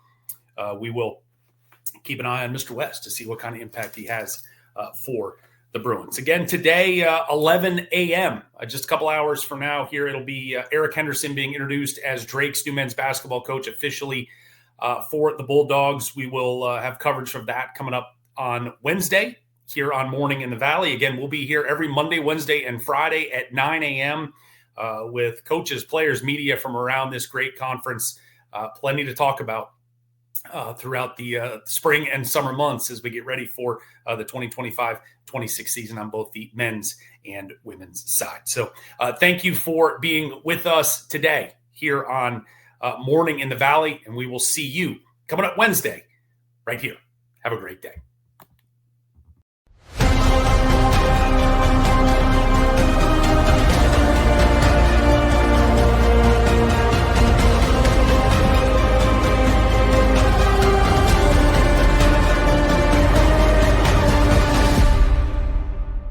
we will keep an eye on Mr. West to see what kind of impact he has for the Bruins. Again, today, 11 a.m., just a couple hours from now here, it'll be Eric Henderson being introduced as Drake's new men's basketball coach officially for the Bulldogs. We will have coverage of that coming up on Wednesday here on Morning in the Valley. Again, we'll be here every Monday, Wednesday, and Friday at 9 a.m. With coaches, players, media from around this great conference. Plenty to talk about throughout the spring and summer months as we get ready for the 2025-26 season on both the men's and women's side. So thank you for being with us today here on Morning in the Valley, and we will see you coming up Wednesday right here. Have a great day.